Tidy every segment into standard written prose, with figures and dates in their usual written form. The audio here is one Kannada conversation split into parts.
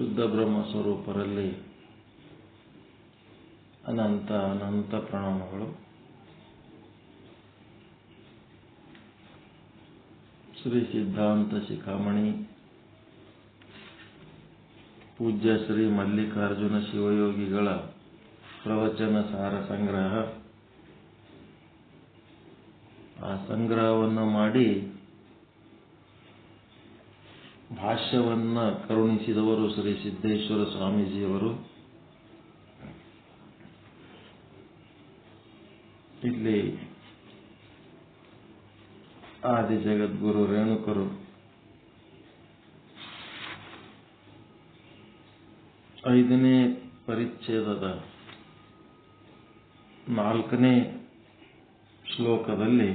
ಶುದ್ಧ ಬ್ರಹ್ಮ ಸ್ವರೂಪರಲ್ಲಿ ಅನಂತ ಅನಂತ ಪ್ರಣಾಮಗಳು. ಶ್ರೀ ಸಿದ್ಧಾಂತ ಶಿಖಾಮಣಿ ಪೂಜ್ಯ ಶ್ರೀ ಮಲ್ಲಿಕಾರ್ಜುನ ಶಿವಯೋಗಿಗಳ ಪ್ರವಚನ ಸಾರ ಸಂಗ್ರಹ. ಆ ಸಂಗ್ರಹವನ್ನು ಮಾಡಿ ಭಾಷ್ಯವನ್ನು ಕರುಣಿಸಿದವರು ಶ್ರೀ ಸಿದ್ದೇಶ್ವರ ಸ್ವಾಮೀಜಿಯವರು. ಇಲ್ಲಿ ಆದಿ ಜಗದ್ಗುರು ರೇಣುಕರು ಐದನೇ ಪರಿಚ್ಛೇದದ 4ನೇ ಶ್ಲೋಕದಲ್ಲಿ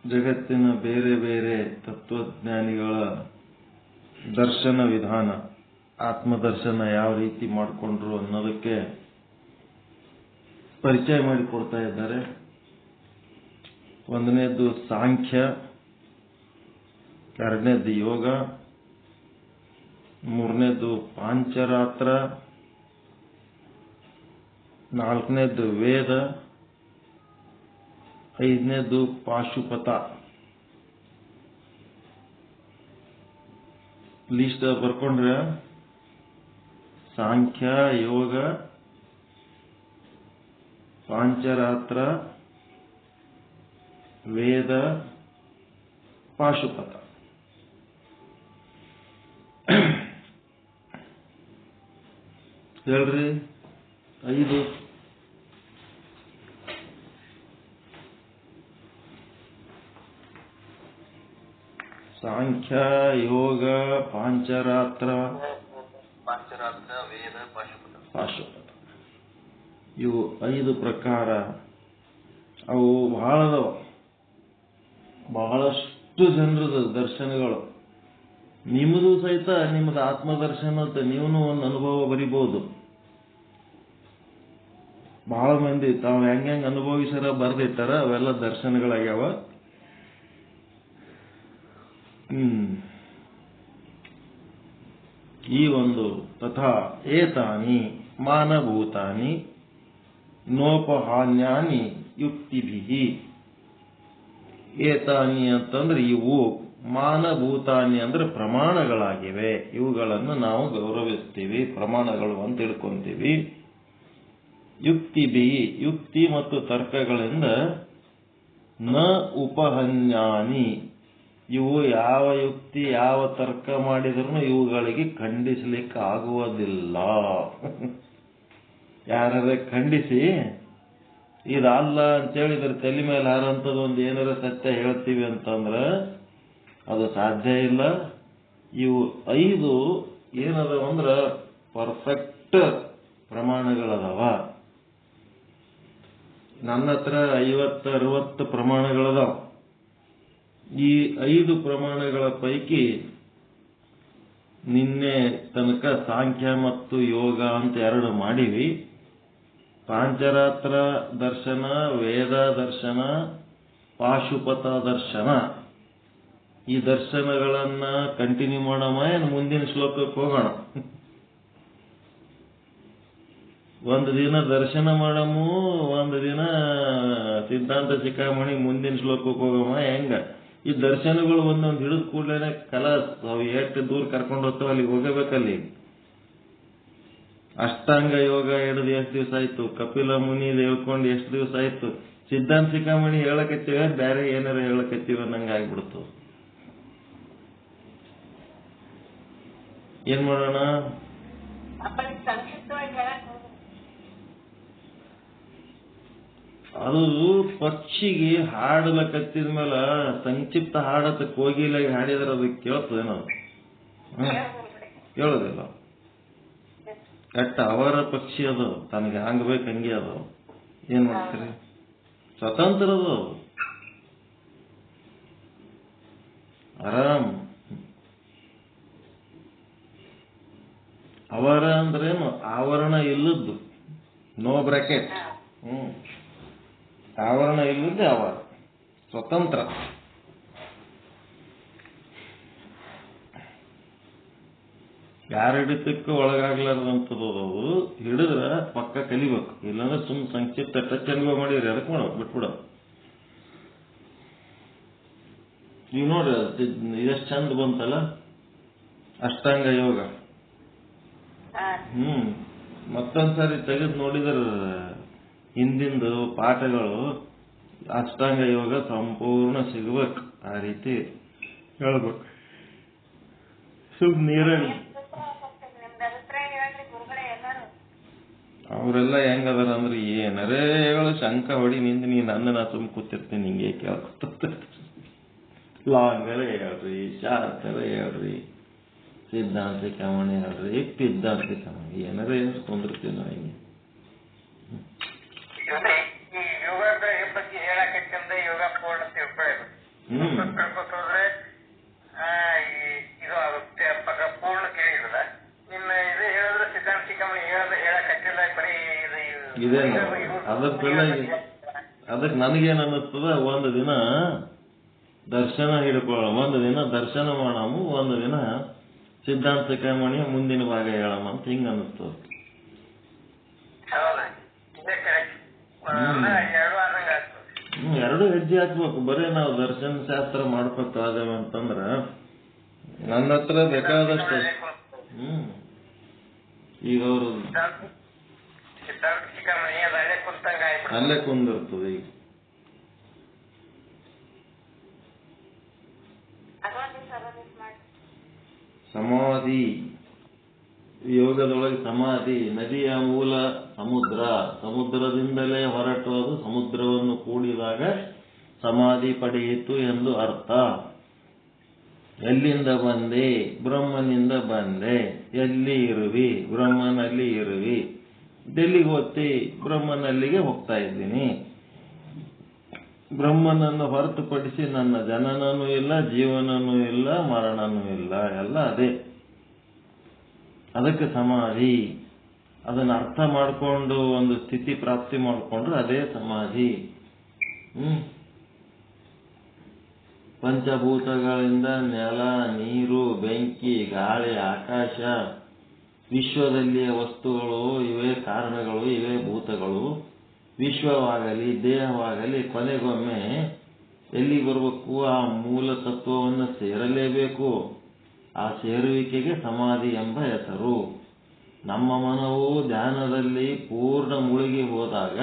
ಜಗತ್ತಿನ ಬೇರೆ ಬೇರೆ ತತ್ವಜ್ಞಾನಿಗಳ ದರ್ಶನ ವಿಧಾನ, ಆತ್ಮದರ್ಶನ ಯಾವ ರೀತಿ ಮಾಡಿಕೊಂಡ್ರು ಅನ್ನೋದಕ್ಕೆ ಪರಿಚಯ ಮಾಡಿಕೊಡ್ತಾ ಇದ್ದಾರೆ. ಒಂದನೇದು ಸಾಂಖ್ಯ, ಎರಡನೇದು ಯೋಗ, ಮೂರನೇದು ಪಾಂಚರಾತ್ರ, ನಾಲ್ಕನೇದು ವೇದ, ಐದನೇದು ಪಾಶುಪತ. ಲೀಸ್ಟ್ ಬರ್ಕೊಂಡ್ರೆ ಸಾಂಖ್ಯ, ಯೋಗ, ಪಾಂಚರಾತ್ರ, ವೇದ, ಪಾಶುಪತ. ಹೇಳ್ರಿ 5. ಸಾಂಖ್ಯ, ಯೋಗ, ಪಾಂಚರಾತ್ರ, ವೇದ, ಪಾಶುಪತ. ಇವು 5 ಪ್ರಕಾರ. ಅವು ಬಹಳಷ್ಟು ಜನರದ ದರ್ಶನಗಳು. ನಿಮ್ಮದು ಸಹಿತ ನಿಮ್ಮದು ಆತ್ಮದರ್ಶನ ಅಂತ ನೀವು ಒಂದು ಅನುಭವ ಬರಿಬಹುದು. ಬಹಳ ಮಂದಿ ತಾವು ಹೆಂಗೆ ಅನುಭವಿಸರ ಬರ್ದಿಟ್ಟಾರ, ಅವೆಲ್ಲ ದರ್ಶನಗಳಾಗ್ಯಾವ. ಈ ಒಂದು ತಥಾ ಏತಾನಿ ಮಾನಭೂತಾನಿ ನೋಪಹಾನ್ಯಾನಿ ಯುಕ್ತಿಭಿಹಿ. ಏತಾನಿ ಅಂತಂದ್ರೆ ಇವು, ಮಾನಭೂತಾನಿ ಅಂದ್ರೆ ಪ್ರಮಾಣಗಳಾಗಿವೆ. ಇವುಗಳನ್ನು ನಾವು ಗೌರವಿಸ್ತೀವಿ, ಪ್ರಮಾಣಗಳು ಅಂತ ತಿಳ್ಕೊಂತೀವಿ. ಯುಕ್ತಿಭಿಹಿ, ಯುಕ್ತಿ ಮತ್ತು ತರ್ಕಗಳಿಂದ ನ ಉಪಹನ್ಯಾನಿ, ಇವು ಯಾವ ಯುಕ್ತಿ ಯಾವ ತರ್ಕ ಮಾಡಿದ್ರು ಇವುಗಳಿಗೆ ಖಂಡಿಸಲಿಕ್ಕೆ ಆಗುವುದಿಲ್ಲ. ಯಾರೇ ಖಂಡಿಸಿ ಇದಲ್ಲ ಅಂತೇಳಿದ್ರೆ ತಲೆ ಮೇಲೆ ಹಾರಂಥದ್ದು ಒಂದು ಏನಾರ ಸತ್ಯ ಹೇಳ್ತೀವಿ ಅಂತಂದ್ರೆ ಅದು ಸಾಧ್ಯ ಇಲ್ಲ. ಇವು 5 ಏನದಾವ ಅಂದ್ರೆ ಪರ್ಫೆಕ್ಟ್ ಪ್ರಮಾಣಗಳದಾವ. ನನ್ನ ಹತ್ರ 50-60 ಪ್ರಮಾಣಗಳದಾವ. ಈ 5 ಪ್ರಮಾಣಗಳ ಪೈಕಿ ನಿನ್ನೆ ತನಕ ಸಾಂಖ್ಯ ಮತ್ತು ಯೋಗ ಅಂತ 2 ಮಾಡಿವಿ. ಪಾಂಚರಾತ್ರ ದರ್ಶನ, ವೇದ ದರ್ಶನ, ಪಾಶುಪತ ದರ್ಶನ, ಈ ದರ್ಶನಗಳನ್ನ ಕಂಟಿನ್ಯೂ ಮಾಡೋಣ. ಏನು ಮುಂದಿನ ಶ್ಲೋಕಕ್ಕೆ ಹೋಗೋಣ? ಒಂದು ದಿನ ದರ್ಶನ ಮಾಡಮು, ಒಂದು ದಿನ ಸಿದ್ಧಾಂತ ಶಿಖಾಮಣಿ ಮುಂದಿನ ಶ್ಲೋಕಕ್ಕೆ ಹೋಗಮ್ಮ. ಹೆಂಗ ಈ ದರ್ಶನಗಳು ಒಂದೊಂದು ಹಿಡಿದ ಕೂಡಲೇ ಕಲಾಸ್ ಅವು ಎಷ್ಟು ದೂರ ಕರ್ಕೊಂಡು ಹೋಗ್ತಾವ ಅಲ್ಲಿಗೆ ಹೋಗಬೇಕಲ್ಲಿ. ಅಷ್ಟಾಂಗ ಯೋಗ ಹಿಡಿದು ಎಷ್ಟು ದಿವಸ ಆಯ್ತು, ಕಪಿಲ ಮುನಿ ಹೇಳ್ಕೊಂಡು ಎಷ್ಟು ದಿವಸ ಆಯ್ತು, ಸಿದ್ಧಾಂತ ಶಿಖಾಮಣಿ ಹೇಳಕತ್ತೀವ, ಬೇರೆ ಏನಾರ ಹೇಳಕತ್ತೀವ ನಂಗೆ ಆಗ್ಬಿಡ್ತು. ಏನ್ ಮಾಡೋಣ? ಅದು ಪಕ್ಷಿಗೆ ಹಾಡಲಕತ್ತಿದ ಮೇಲೆ ಸಂಕ್ಷಿಪ್ತ ಹಾಡತ್ತ ಕೋಗಿಲಾಗಿ ಹಾಡಿದ್ರೆ ಅದಕ್ಕೆ ಕೇಳ್ತದೇನೋ? ಕೇಳೋದಿಲ್ಲ. ಕೆಟ್ಟ ಅವರ ಪಕ್ಷಿ ಅದು, ತನಗೆ ಹಂಗ ಬೇಕು ಹಂಗೆ ಅದು. ಏನ್ ಮಾಡ್ತೀರಿ? ಸ್ವತಂತ್ರ ಅದು, ಆರಾಮ್. ಅವರ ಅಂದ್ರೇನು? ಆವರಣ ಇಲ್ಲದ್ದು, ನೋ ಬ್ರಾಕೆಟ್. ಆವರಣ ಇಲ್ಲದ್ದೇ ಅವರ, ಸ್ವತಂತ್ರ. ಯಾರ ಹಿಡಿತಕ್ಕೂ ಒಳಗಾಗ್ಲಾರ್ದಂಥದ್ದು ಅದು. ಹಿಡಿದ್ರ ಪಕ್ಕ ಕಲಿಬೇಕು, ಇಲ್ಲಾಂದ್ರೆ ಸುಮ್ ಸಂಕ್ಷಿಪ್ತ ಟಚ್ ಅನುಭವ ಮಾಡಿರಿ ಅದಕ್ಕೆ ಮಾಡೋ ಬಿಟ್ಬಿಡೋ. ಈಗ ನೋಡ್ರಿ ಎಷ್ಟು ಚಂದ ಬಂತಲ್ಲ ಅಷ್ಟಾಂಗ ಯೋಗ. ಮತ್ತೊಂದ್ಸರಿ ತೆಗೆದು ನೋಡಿದ್ರ ಹಿಂದಿಂದು ಪಾಠಗಳು ಅಷ್ಟಾಂಗ ಯೋಗ ಸಂಪೂರ್ಣ ಸಿಗ್ಬೇಕು. ಆ ರೀತಿ ಹೇಳ್ಬೇಕು. ಸುಮ್ ನೀರಾಗಿ ಅವರೆಲ್ಲ ಹೆಂಗದಾರ ಅಂದ್ರೆ ಏನರೇ ಹೇಳು ಶಂಕ ಹೊಡಿ ನಿಂದ ನೀ ನನ್ನ ಸುಮ್ ಕೂತಿರ್ತೀನಿ ಹಿಂಗೆ ಕೇಳ್ಕೊತ. ಲಾಂಗರೇ ಹೇಳ್ರಿ, ಶಾರ್ಟರೇ ಹೇಳ್ರಿ, ಸಿದ್ಧಾಂತ ಕಮಣಿ ಹೇಳ್ರಿ, ಪಿದ್ಧಾಂತ ಕಮಣಿ ಏನಾರ ಎನ್ಸ್ಕೊಂಡಿರ್ತೀವಿ ನಾವು ಹಿಂಗೆ. ಇದೇನು ಅದಕ್ಕೆ ನನಗೇನ್ ಅನ್ನಿಸ್ತದ, ಒಂದು ದಿನ ದರ್ಶನ ಹಿಡ್ಕೊಳ್ಳ, ಒಂದು ದಿನ ದರ್ಶನ ಮಾಡಮು, ಒಂದು ದಿನ ಸಿದ್ಧಾಂತ ಕಮಣಿಯ ಮುಂದಿನ ಭಾಗ ಹೇಳಮ್ಮ ಅಂತ ಹಿಂಗ ಅನ್ನಿಸ್ತದ. ಎರಡು ಹೆಜ್ಜೆ ಹಾಕ್ಬೇಕು. ಬರೀ ನಾವು ದರ್ಶನ ಶಾಸ್ತ್ರ ಮಾಡ್ಬೇಕಾದೇವ ಅಂತಂದ್ರ ನನ್ನ ಹತ್ರ ಬೇಕಾದಷ್ಟು ಈಗ ಅವರು ಅಲ್ಲೇ ಕುಂದಿರ್ತದೆ. ಈಗ ಸಮಾಧಿ ಯೋಗದೊಳಗೆ ಸಮಾಧಿ, ನದಿಯ ಮೂಲ ಸಮುದ್ರ, ಸಮುದ್ರದಿಂದಲೇ ಹೊರಟೋದು ಸಮುದ್ರವನ್ನು ಕೂಡಿದಾಗ ಸಮಾಧಿ ಪಡೆಯಿತು ಎಂದು ಅರ್ಥ. ಎಲ್ಲಿಂದ ಬಂದೆ? ಬ್ರಹ್ಮನಿಂದ ಬಂದೆ. ಎಲ್ಲಿ ಇರುವಿ? ಬ್ರಹ್ಮನಲ್ಲಿ ಇರುವಿ. ಎಲ್ಲಿಗೆ ಹೋಗ್ತಿ? ಬ್ರಹ್ಮನಲ್ಲಿಗೆ ಹೋಗ್ತಾ ಇದ್ದೀನಿ. ಬ್ರಹ್ಮನನ್ನು ಹೊರತುಪಡಿಸಿ ನನ್ನ ಜನನನೂ ಇಲ್ಲ, ಜೀವನನೂ ಇಲ್ಲ, ಮರಣನೂ ಇಲ್ಲ, ಎಲ್ಲ ಅದೇ. ಅದಕ್ಕೆ ಸಮಾಧಿ. ಅದನ್ನ ಅರ್ಥ ಮಾಡಿಕೊಂಡು ಒಂದು ಸ್ಥಿತಿ ಪ್ರಾಪ್ತಿ ಮಾಡಿಕೊಂಡ್ರೆ ಅದೇ ಸಮಾಧಿ. ಪಂಚಭೂತಗಳಿಂದ ನೆಲ, ನೀರು, ಬೆಂಕಿ, ಗಾಳಿ, ಆಕಾಶ, ವಿಶ್ವದಲ್ಲಿಯ ವಸ್ತುಗಳು ಇವೇ ಕಾರಣಗಳು, ಇವೇ ಭೂತಗಳು. ವಿಶ್ವವಾಗಲಿ ದೇಹವಾಗಲಿ ಕೊನೆಗೊಮ್ಮೆ ಎಲ್ಲಿಗೆ ಬರಬೇಕು? ಆ ಮೂಲ ತತ್ವವನ್ನು ಸೇರಲೇಬೇಕು. ಆ ಸೇರುವಿಕೆಗೆ ಸಮಾಧಿ ಎಂಬ ಹೆಸರು. ನಮ್ಮ ಮನವು ಧ್ಯಾನದಲ್ಲಿ ಪೂರ್ಣ ಮುಳುಗಿ ಹೋದಾಗ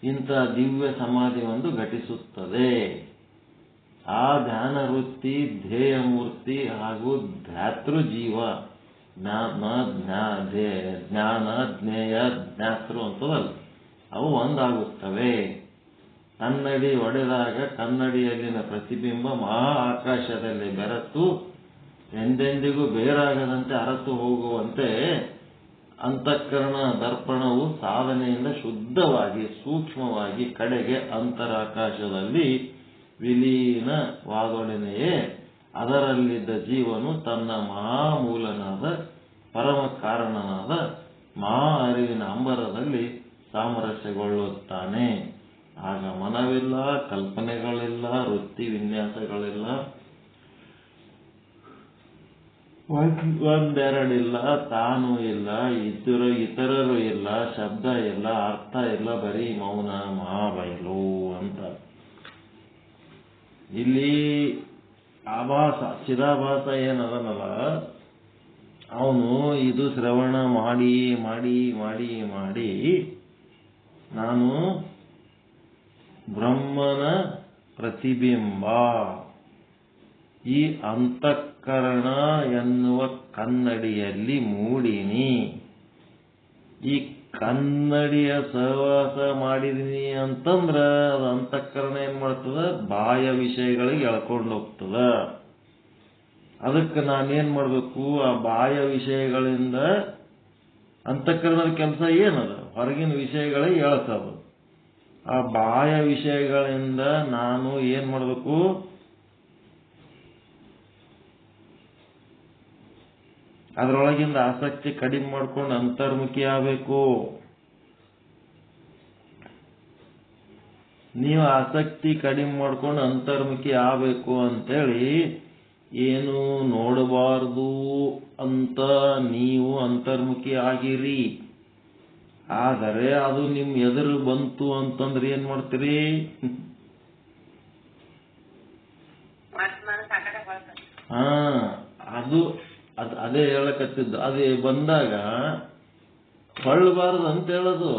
ಇಂಥ ದಿವ್ಯ ಸಮಾಧಿ ಒಂದು ಘಟಿಸುತ್ತದೆ. ಆ ಧ್ಯಾನ ವೃತ್ತಿ, ಧ್ಯೇಯ ಮೂರ್ತಿ ಹಾಗೂ ಧ್ಯಾತೃ ಜೀವ, ಜ್ಞಾನ, ಜ್ಞೇಯ, ಜ್ಞಾತೃ ಅಂತದಲ್ಲ, ಅವು ಒಂದಾಗುತ್ತವೆ. ಕನ್ನಡಿ ಒಡೆದಾಗ ಕನ್ನಡಿಯಲ್ಲಿನ ಪ್ರತಿಬಿಂಬ ಮಹಾ ಆಕಾಶದಲ್ಲಿ ಬೆರೆತು ಎಂದೆಂದಿಗೂ ಬೇರಾಗದಂತೆ ಅರತು ಹೋಗುವಂತೆ ಅಂತಃಕರಣ ದರ್ಪಣವು ಸಾಧನೆಯಿಂದ ಶುದ್ಧವಾಗಿ ಸೂಕ್ಷ್ಮವಾಗಿ ಕಡೆಗೆ ಅಂತರಾಕಾಶದಲ್ಲಿ ವಿಲೀನವಾದೊಡನೆಯೇ ಅದರಲ್ಲಿದ್ದ ಜೀವನು ತನ್ನ ಮಹಾಮೂಲನಾದ ಪರಮ ಕಾರಣನಾದ ಮಹಾ ಅರಿವಿನ ಅಂಬರದಲ್ಲಿ ಸಾಮರಸ್ಯಗೊಳ್ಳುತ್ತಾನೆ. ಆಗ ಮನವಿಲ್ಲ, ಕಲ್ಪನೆಗಳಿಲ್ಲ, ವೃತ್ತಿ ವಿನ್ಯಾಸಗಳಿಲ್ಲ, ಒಂದೆರಡಿಲ್ಲ, ತಾನು ಇಲ್ಲ, ಇತರರು ಇಲ್ಲ, ಶಬ್ದ ಇಲ್ಲ, ಅರ್ಥ ಇಲ್ಲ, ಬರೀ ಮೌನ ಮಹಾಬಯಲು ಅಂತ. ಇಲ್ಲಿ ಆಭಾಸ, ಚಿದಾಭಾಸ ಏನದನಲ್ಲ, ಅವನು ಇದು ಶ್ರವಣ ಮಾಡಿ ಮಾಡಿ ಮಾಡಿ ಮಾಡಿ ನಾನು ಬ್ರಹ್ಮನ ಪ್ರತಿಬಿಂಬ, ಈ ಅಂತಃಕರಣ ಎನ್ನುವ ಕನ್ನಡಿಯಲ್ಲಿ ಮೂಡಿನಿ, ಈ ಕನ್ನಡಿಯ ಸಹವಾಸ ಮಾಡಿದೀನಿ ಅಂತಂದ್ರ ಅದು ಅಂತಃಕರಣ ಏನ್ ಮಾಡ್ತದ? ಬಾಹ್ಯ ವಿಷಯಗಳಿಗೆ ಎಳ್ಕೊಂಡು ಹೋಗ್ತದ. ಅದಕ್ಕೆ ನಾನೇನ್ ಮಾಡ್ಬೇಕು? ಆ ಬಾಹ್ಯ ವಿಷಯಗಳಿಂದ ಅಂತಃಕರಣದ ಕೆಲಸ ಏನದ? ಹೊರಗಿನ ವಿಷಯಗಳಿಗೆ ಎಳ್ಸೋದು. ಆ ಬಾಹ್ಯ ವಿಷಯಗಳಿಂದ ನಾನು ಏನ್ ಮಾಡ್ಬೇಕು? ಅದರೊಳಗಿಂದ ಆಸಕ್ತಿ ಕಡಿಮೆ ಮಾಡ್ಕೊಂಡು ಅಂತರ್ಮುಖಿ ಆಗಬೇಕು. ನೀವು ಆಸಕ್ತಿ ಕಡಿಮೆ ಮಾಡ್ಕೊಂಡು ಅಂತರ್ಮುಖಿ ಆಗಬೇಕು ಅಂತೇಳಿ ಏನು ನೋಡಬಾರದು ಅಂತ ನೀವು ಅಂತರ್ಮುಖಿ ಆಗಿರಿ. ಆದರೆ ಅದು ನಿಮ್ ಎದುರು ಬಂತು ಅಂತಂದ್ರೆ ಏನ್ ಮಾಡ್ತೀರಿ? ಅದು ಅದೇ ಹೇಳಕತ್ತಿದ್ದು. ಅದೇ ಬಂದಾಗ ಹೊಳ್ಳಬಾರದು ಅಂತ ಹೇಳೋದು.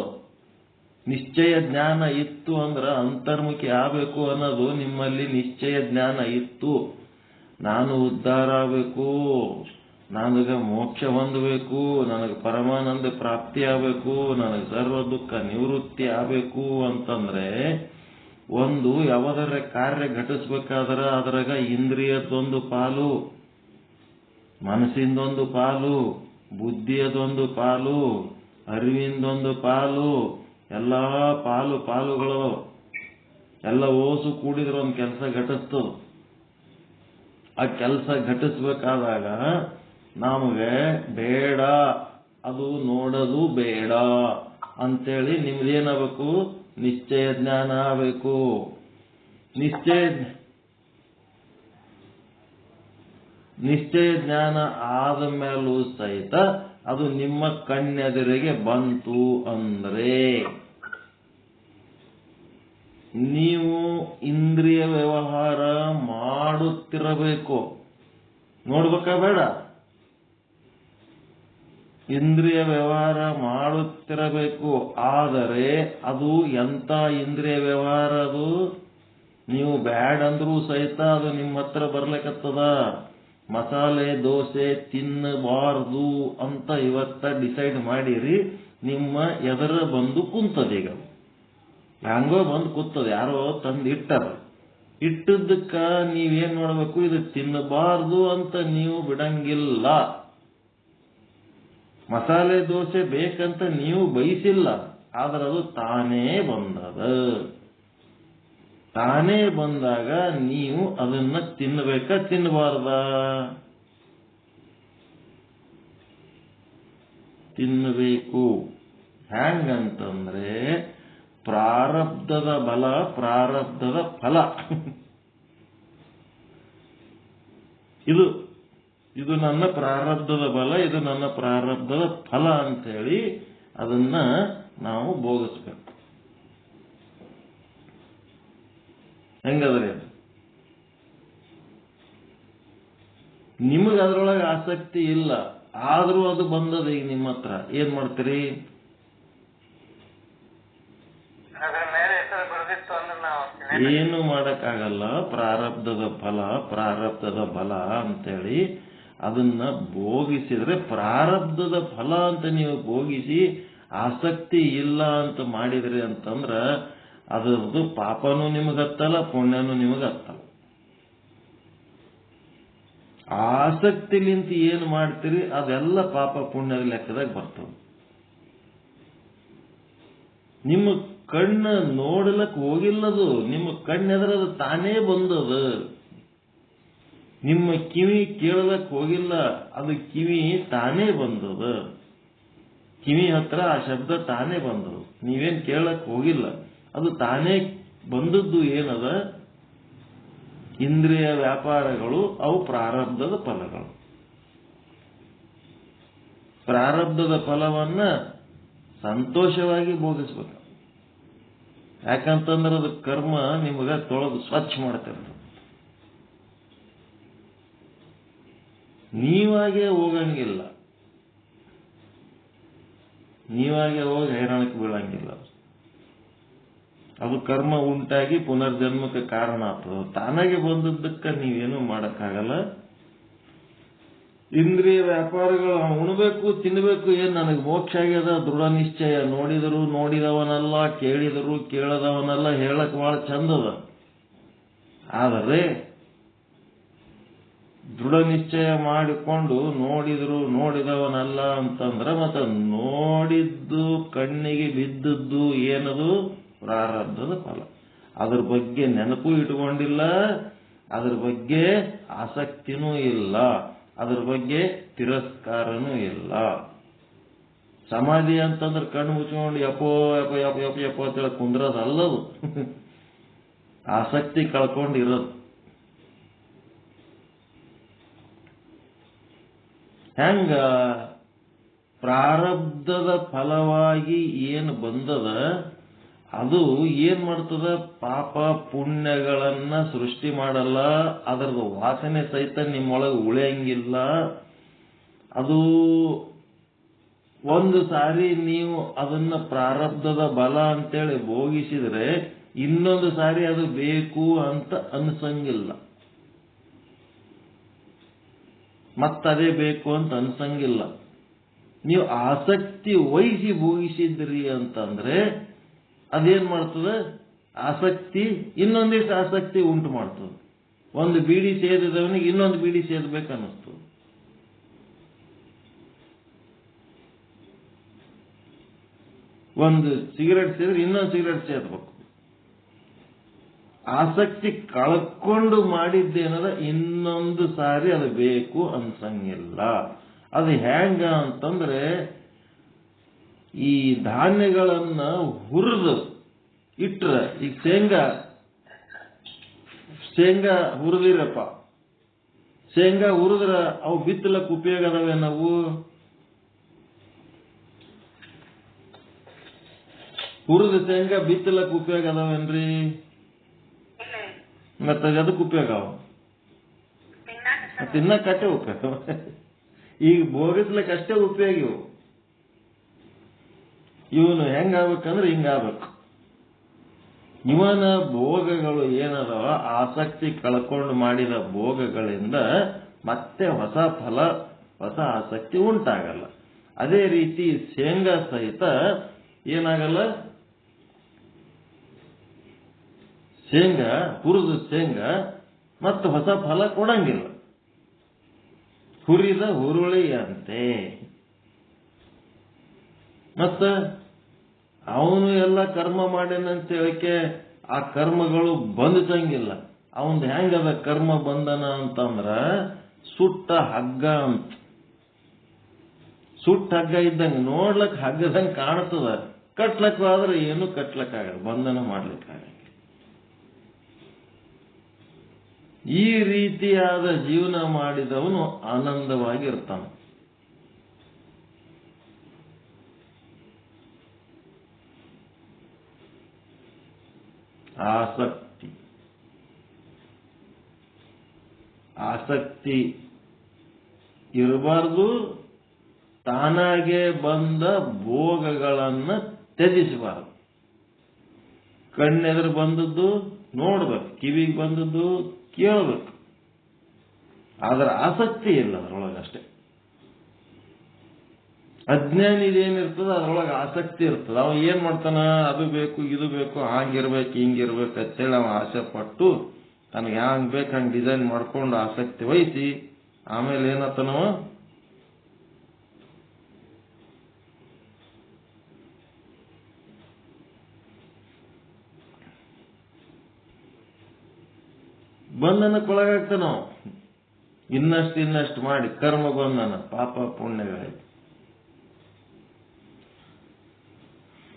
ನಿಶ್ಚಯ ಜ್ಞಾನ ಇತ್ತು ಅಂದ್ರೆ ಅಂತರ್ಮುಖಿ ಆಗಬೇಕು ಅನ್ನೋದು ನಿಮ್ಮಲ್ಲಿ ನಿಶ್ಚಯ ಜ್ಞಾನ ಇತ್ತು. ನಾನು ಉದ್ಧಾರ ಆಗಬೇಕು, ನನಗೆ ಮೋಕ್ಷ ಹೊಂದಬೇಕು, ನನಗೆ ಪರಮಾನಂದ ಪ್ರಾಪ್ತಿ ಆಗಬೇಕು, ನನಗೆ ಸರ್ವ ದುಃಖ ನಿವೃತ್ತಿ ಆಗಬೇಕು ಅಂತಂದ್ರೆ ಒಂದು ಯಾವುದರ ಕಾರ್ಯ ಘಟಿಸ್ಬೇಕಾದ್ರೆ ಅದ್ರಾಗ ಇಂದ್ರಿಯದೊಂದು ಪಾಲು, ಮನಸ್ಸಿಂದೊಂದು ಪಾಲು, ಬುದ್ಧಿಯದೊಂದು ಪಾಲು, ಅರಿವಿಂದೊಂದು ಪಾಲು, ಎಲ್ಲಾ ಪಾಲುಗಳು ಎಲ್ಲ ಓಸು ಕೂಡಿದ್ರೆ ಒಂದು ಕೆಲಸ ಘಟಿಸ್ತದ. ಆ ಕೆಲಸ ಘಟಿಸ್ಬೇಕಾದಾಗ ನಮಗೆ ಬೇಡ, ಅದು ನೋಡೋದು ಬೇಡ ಅಂತೇಳಿ ನಿಮ್ದೇನಾಗಬೇಕು? ನಿಶ್ಚಯ ಜ್ಞಾನ ಆಗಬೇಕು. ನಿಶ್ಚಯ ಜ್ಞಾನ ಆದ ಮೇಲೂ ಸಹಿತ ಅದು ನಿಮ್ಮ ಕಣ್ಣೆದುರಿಗೆ ಬಂತು ಅಂದ್ರೆ ನೀವು ಇಂದ್ರಿಯ ವ್ಯವಹಾರ ಮಾಡುತ್ತಿರಬೇಕು. ನೋಡ್ಬೇಕಾ ಬೇಡ? ಇಂದ್ರಿಯ ವ್ಯವಹಾರ ಮಾಡುತ್ತಿರಬೇಕು. ಆದರೆ ಅದು ಎಂತ ಇಂದ್ರಿಯ ವ್ಯವಹಾರ? ಅದು ನೀವು ಬ್ಯಾಡ್ ಅಂದ್ರೂ ಸಹಿತ ಅದು ನಿಮ್ಮ ಹತ್ರ ಬರ್ಲಿಕ್ಕತ್ತದ. ಮಸಾಲೆ ದೋಸೆ ತಿನ್ನಬಾರ್ದು ಅಂತ ಇವತ್ತ ಡಿಸೈಡ್ ಮಾಡಿರಿ, ನಿಮ್ಮ ಎದರ ಬಂದು ಕುಂತದೀಗ. ಹಂಗೋ ಬಂದು ಕೂತದ, ಯಾರೋ ತಂದು ಇಟ್ಟದ. ಇಟ್ಟದ್ದಕ್ಕ ನೀವೇನ್ ಮಾಡಬೇಕು? ಇದು ತಿನ್ನಬಾರ್ದು ಅಂತ ನೀವು ಬಿಡಂಗಿಲ್ಲ. ಮಸಾಲೆ ದೋಸೆ ಬೇಕಂತ ನೀವು ಬಯಸಿಲ್ಲ, ಆದ್ರೆ ಅದು ತಾನೇ ಬಂದದ. ತಾನೇ ಬಂದಾಗ ನೀವು ಅದನ್ನ ತಿನ್ನಬೇಕಾ ತಿನ್ನಬಾರ್ದ? ತಿನ್ನಬೇಕು. ಹ್ಯಾಂಗಂತಂದ್ರೆ ಪ್ರಾರಬ್ಧದ ಬಲ, ಪ್ರಾರಬ್ಧದ ಫಲ. ಇದು ನನ್ನ ಪ್ರಾರಬ್ಧದ ಬಲ, ಇದು ನನ್ನ ಪ್ರಾರಬ್ಧದ ಫಲ ಅಂತೇಳಿ ಅದನ್ನ ನಾವು ಭೋಗಿಸ್ಬೇಕು. ಹೆಂಗದ್ರಿ? ನಿಮಗೆ ಅದರೊಳಗೆ ಆಸಕ್ತಿ ಇಲ್ಲ, ಆದ್ರೂ ಅದು ಬಂದದ ಈಗ ನಿಮ್ಮ ಹತ್ರ. ಏನ್ ಮಾಡ್ತೀರಿ? ಏನು ಮಾಡಕ್ಕಾಗಲ್ಲ. ಪ್ರಾರಬ್ಧದ ಫಲ, ಪ್ರಾರಬ್ಧದ ಬಲ ಅಂತೇಳಿ ಅದನ್ನ ಭೋಗಿಸಿದ್ರೆ, ಪ್ರಾರಬ್ಧದ ಫಲ ಅಂತ ನೀವು ಭೋಗಿಸಿ ಆಸಕ್ತಿ ಇಲ್ಲ ಅಂತ ಮಾಡಿದ್ರಿ ಅಂತಂದ್ರ ಅದರದ್ದು ಪಾಪನೂ ನಿಮಗತ್ತಲ್ಲ, ಪುಣ್ಯನೂ ನಿಮಗತ್ತಲ್ಲ. ಆಸಕ್ತಿಲಿಂತ ಏನು ಮಾಡ್ತೀರಿ ಅದೆಲ್ಲ ಪಾಪ ಪುಣ್ಯದ ಲೆಕ್ಕದಾಗ ಬರ್ತದೆ. ನಿಮ್ಮ ಕಣ್ಣು ನೋಡಲಕ್ ಹೋಗಿಲ್ಲದು, ನಿಮ್ಮ ಕಣ್ಣೆದರದು ತಾನೇ ಬಂದದ. ನಿಮ್ಮ ಕಿವಿ ಕೇಳಲಕ್ ಹೋಗಿಲ್ಲ, ಅದು ಕಿವಿ ತಾನೇ ಬಂದದ. ಕಿವಿ ಹತ್ರ ಆ ಶಬ್ದ ತಾನೇ ಬಂದದು, ನೀವೇನ್ ಕೇಳಕ್ ಹೋಗಿಲ್ಲ, ಅದು ತಾನೇ ಬಂದದ್ದು. ಏನದ? ಇಂದ್ರಿಯ ವ್ಯಾಪಾರಗಳು, ಅವು ಪ್ರಾರಬ್ಧದ ಫಲಗಳು. ಪ್ರಾರಬ್ಧದ ಫಲವನ್ನ ಸಂತೋಷವಾಗಿ ಭೋಗಿಸ್ಬೇಕು. ಯಾಕಂತಂದ್ರೆ ಅದು ಕರ್ಮ ನಿಮಗ ತೊಳೆದು ಸ್ವಚ್ಛ ಮಾಡ್ತಿರ್ತದೆ. ನೀವಾಗೆ ಹೋಗಂಗಿಲ್ಲ, ನೀವಾಗೆ ಹೋಗಿ ಹೈರಾಣಕ್ಕೆ ಬೀಳಂಗಿಲ್ಲ. ಅದು ಕರ್ಮ ಉಂಟಾಗಿ ಪುನರ್ಜನ್ಮಕ್ಕೆ ಕಾರಣ ಆಗ್ತದೆ. ತಾನಾಗೆ ಬಂದದ್ದಕ್ಕೆ ನೀವೇನು ಮಾಡಕ್ಕಾಗಲ್ಲ. ಇಂದ್ರಿಯ ವ್ಯಾಪಾರಗಳು ಉಣಬೇಕು, ತಿನ್ನಬೇಕು, ಏನ್ ನನಗೆ ಮೋಕ್ಷ ಆಗ್ಯದ ದೃಢ ನಿಶ್ಚಯ. ನೋಡಿದರೂ ನೋಡಿದವನಲ್ಲ, ಕೇಳಿದರೂ ಕೇಳದವನಲ್ಲ, ಹೇಳಕ್ ಬಹಳ ಚಂದದ. ಆದರೆ ದೃಢ ನಿಶ್ಚಯ ಮಾಡಿಕೊಂಡು ನೋಡಿದ್ರು ನೋಡಿದವನಲ್ಲ ಅಂತಂದ್ರೆ ಮತ್ತೆ ನೋಡಿದ್ದು ಕಣ್ಣಿಗೆ ಬಿದ್ದದ್ದು ಏನದು? ಪ್ರಾರಬ್ಧದ ಫಲ. ಅದ್ರ ಬಗ್ಗೆ ನೆನಪು ಇಟ್ಕೊಂಡಿಲ್ಲ, ಅದ್ರ ಬಗ್ಗೆ ಆಸಕ್ತಿನೂ ಇಲ್ಲ, ಅದ್ರ ಬಗ್ಗೆ ತಿರಸ್ಕಾರನೂ ಇಲ್ಲ. ಸಮಾಧಿ ಅಂತಂದ್ರೆ ಕಣ್ಣು ಮುಚ್ಕೊಂಡು ಯಪೋ ಯಪ ಯಪ ಯಪ ಯಪ ಅಂತ ಕುಂದ್ರದಲ್ಲದು, ಆಸಕ್ತಿ ಕಳ್ಕೊಂಡಿರೋದು. ಹೆಂಗ ಪ್ರಾರಬ್ಧದ ಫಲವಾಗಿ ಏನು ಬಂದದ ಅದು ಏನ್ ಮಾಡ್ತದ, ಪಾಪ ಪುಣ್ಯಗಳನ್ನ ಸೃಷ್ಟಿ ಮಾಡಲ್ಲ, ಅದರದ ವಾಸನೆ ಸಹಿತ ನಿಮ್ಮೊಳಗೆ ಉಳಿಯಂಗಿಲ್ಲ. ಅದು ಒಂದು ಸಾರಿ ನೀವು ಅದನ್ನ ಪ್ರಾರಬ್ಧದ ಬಲ ಅಂತೇಳಿ ಭೋಗಿಸಿದ್ರೆ ಇನ್ನೊಂದು ಸಾರಿ ಅದು ಬೇಕು ಅಂತ ಅನ್ಸಂಗಿಲ್ಲ, ಮತ್ತದೇ ಬೇಕು ಅಂತ ಅನ್ಸಂಗಿಲ್ಲ. ನೀವು ಆಸಕ್ತಿ ವಹಿಸಿ ಭೋಗಿಸಿದ್ರಿ ಅಂತಂದ್ರೆ ಅದೇನ್ ಮಾಡ್ತದೆ, ಆಸಕ್ತಿ ಇನ್ನೊಂದಿಷ್ಟು ಆಸಕ್ತಿ ಉಂಟು ಮಾಡ್ತದೆ. ಒಂದು ಬೀಡಿ ಸೇದಿದವನಿಗೆ ಇನ್ನೊಂದು ಬೀಡಿ ಸೇದಬೇಕನ್ನಿಸ್ತದೆ. ಒಂದು ಸಿಗರೇಟ್ ಸೇದ್ರೆ ಇನ್ನೊಂದು ಸಿಗರೇಟ್ ಸೇದಬೇಕು. ಆಸಕ್ತಿ ಕಳ್ಕೊಂಡು ಮಾಡಿದ್ದೇನದ ಇನ್ನೊಂದು ಸಾರಿ ಅದು ಬೇಕು ಅನ್ಸಂಗಿಲ್ಲ. ಅದು ಹೆಂಗ ಅಂತಂದ್ರೆ, ಈ ಧಾನ್ಯಗಳನ್ನ ಹುರಿದು ಇಟ್ರ, ಈಗ ಶೇಂಗಾ ಹುರಿದಿರಪ್ಪ, ಶೇಂಗಾ ಹುರಿದ್ರ ಅವು ಬಿತ್ತಲಕ್ಕೆ ಉಪಯೋಗ ಅದಾವೆ. ನಾವು ಹುರಿದ ಶೇಂಗಾ ಬಿತ್ತಲಕ್ಕೆ ಉಪಯೋಗ ಅದಾವೇನ್ರಿ? ಮತ್ತೆ ಅದಕ್ಕೆ ಉಪಯೋಗ ಅವ ತಿನ್ನಕ್ಕಷ್ಟೇ ಉಪಯೋಗ. ಈಗ ಭೋಗಿಸ್ಲಿಕ್ಕೆ ಅಷ್ಟೇ ಉಪಯೋಗ ಇವು. ಇವನು ಹೆಂಗಾಗ್ಬೇಕಂದ್ರೆ ಹಿಂಗಾಗ್ಬೇಕು. ಇವನ ಭೋಗಗಳು ಏನದಾವ, ಆಸಕ್ತಿ ಕಳ್ಕೊಂಡು ಮಾಡಿದ ಭೋಗಗಳಿಂದ ಮತ್ತೆ ಹೊಸ ಫಲ, ಹೊಸ ಆಸಕ್ತಿ ಉಂಟಾಗಲ್ಲ. ಅದೇ ರೀತಿ ಶೇಂಗಾ ಸಹಿತ ಏನಾಗಲ್ಲ, ಶೇಂಗಾ ಹುರಿದ ಶೇಂಗಾ ಮತ್ತೆ ಹೊಸ ಫಲ ಕೊಡಂಗಿಲ್ಲ. ಹುರಿದ ಹುರುಳಿಯಂತೆ. ಮತ್ತ ಅವನು ಎಲ್ಲ ಕರ್ಮ ಮಾಡ್ಯಾನಂತ ಹೇಳಿಕೆ ಆ ಕರ್ಮಗಳು ಬಂದಿಸಂಗಿಲ್ಲ. ಅವನ್ ಹೆಂಗದ ಕರ್ಮ ಬಂಧನ ಅಂತಂದ್ರ ಸುಟ್ಟ ಹಗ್ಗ ಅಂತ. ಸುಟ್ಟ ಹಗ್ಗ ಇದ್ದಂಗೆ ನೋಡ್ಲಕ್ ಹಗ್ಗದಂಗೆ ಕಾಣ್ತದ, ಕಟ್ಲಕ್ಕಾದ್ರೆ ಏನು ಕಟ್ಲಕ್ಕಾಗಲ್ಲ, ಬಂಧನ ಮಾಡ್ಲಿಕ್ಕಾಗಲ್ಲ. ಈ ರೀತಿಯಾದ ಜೀವನ ಮಾಡಿದವನು ಆನಂದವಾಗಿರ್ತಾನೆ. ಆಸಕ್ತಿ ಇರಬಾರ್ದು. ತಾನಾಗೆ ಬಂದ ಭೋಗಗಳನ್ನ ತ್ಯಜಿಸಬಾರದು. ಕಣ್ಣೆದುರು ಬಂದದ್ದು ನೋಡ್ಬೇಕು, ಕಿವಿಗೆ ಬಂದದ್ದು ಕೇಳಬೇಕು, ಆದ್ರೆ ಆಸಕ್ತಿ ಇಲ್ಲ ಅದರೊಳಗಷ್ಟೇ. ಅಜ್ಞಾನಿದೇನಿರ್ತದ ಅದರೊಳಗೆ ಆಸಕ್ತಿ ಇರ್ತದ. ಅವ ಏನ್ ಮಾಡ್ತಾನ, ಅದು ಬೇಕು ಇದು ಬೇಕು, ಹಾಗಿರ್ಬೇಕು ಹಿಂಗಿರ್ಬೇಕು ಅಂತೇಳಿ ಅವ ಆಸೆ ಪಟ್ಟು ತನಗೆ ಹ್ಯಾಂಗ್ ಬೇಕು ಹಂಗೆ ಡಿಸೈನ್ ಮಾಡ್ಕೊಂಡು ಆಸಕ್ತಿ ವಹಿಸಿ ಆಮೇಲೆ ಏನತ್ತನವ, ಬಂಧನಕ್ಕೊಳಗಾಗ್ತಾನ. ಇನ್ನಷ್ಟು ಮಾಡಿ ಕರ್ಮ ಬಂಧನ, ಪಾಪ ಪುಣ್ಯಗಳಾಯ್ತು.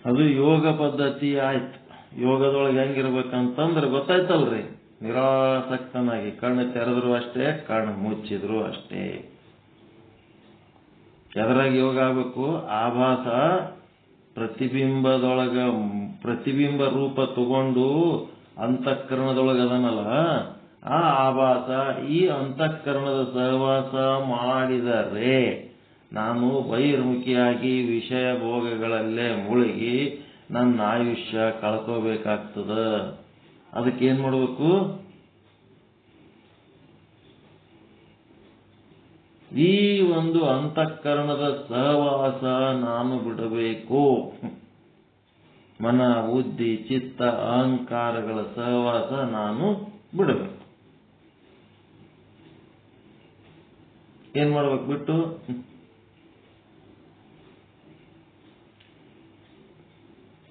ಅದು ಯೋಗ ಪದ್ಧತಿ ಆಯ್ತು. ಯೋಗದೊಳಗೆ ಹೆಂಗಿರ್ಬೇಕಂತಂದ್ರೆ ಗೊತ್ತಾಯ್ತಲ್ರಿ, ನಿರಾಸಕ್ತನಾಗಿ ಕಣ್ಣು ತೆರೆದ್ರು ಅಷ್ಟೇ, ಕಣ್ಣು ಮುಚ್ಚಿದ್ರು ಅಷ್ಟೇ. ಎದರಾಗ ಯೋಗ ಆಗ್ಬೇಕು, ಆಭಾಸ ಪ್ರತಿಬಿಂಬದೊಳಗ ಪ್ರತಿಬಿಂಬ ರೂಪ ತಗೊಂಡು ಅಂತಃಕರಣದೊಳಗದನಲ್ಲ, ಆ ಆಭಾಸ ಈ ಅಂತಃಕರಣದ ಸಹವಾಸ ಮಾಡಿದರೆ ನಾನು ಬಹಿರ್ಮುಖಿಯಾಗಿ ವಿಷಯ ಭೋಗಗಳಲ್ಲೇ ಮುಳುಗಿ ನನ್ನ ಆಯುಷ್ಯ ಕಳ್ಕೋಬೇಕಾಗ್ತದ. ಅದಕ್ಕೇನ್ ಮಾಡಬೇಕು, ಈ ಒಂದು ಅಂತಃಕರಣದ ಸಹವಾಸ ನಾನು ಬಿಡಬೇಕು. ಮನ ಬುದ್ಧಿ ಚಿತ್ತ ಅಹಂಕಾರಗಳ ಸಹವಾಸ ನಾನು ಬಿಡಬೇಕು. ಏನ್ ಮಾಡ್ಬೇಕು, ಬಿಟ್ಟು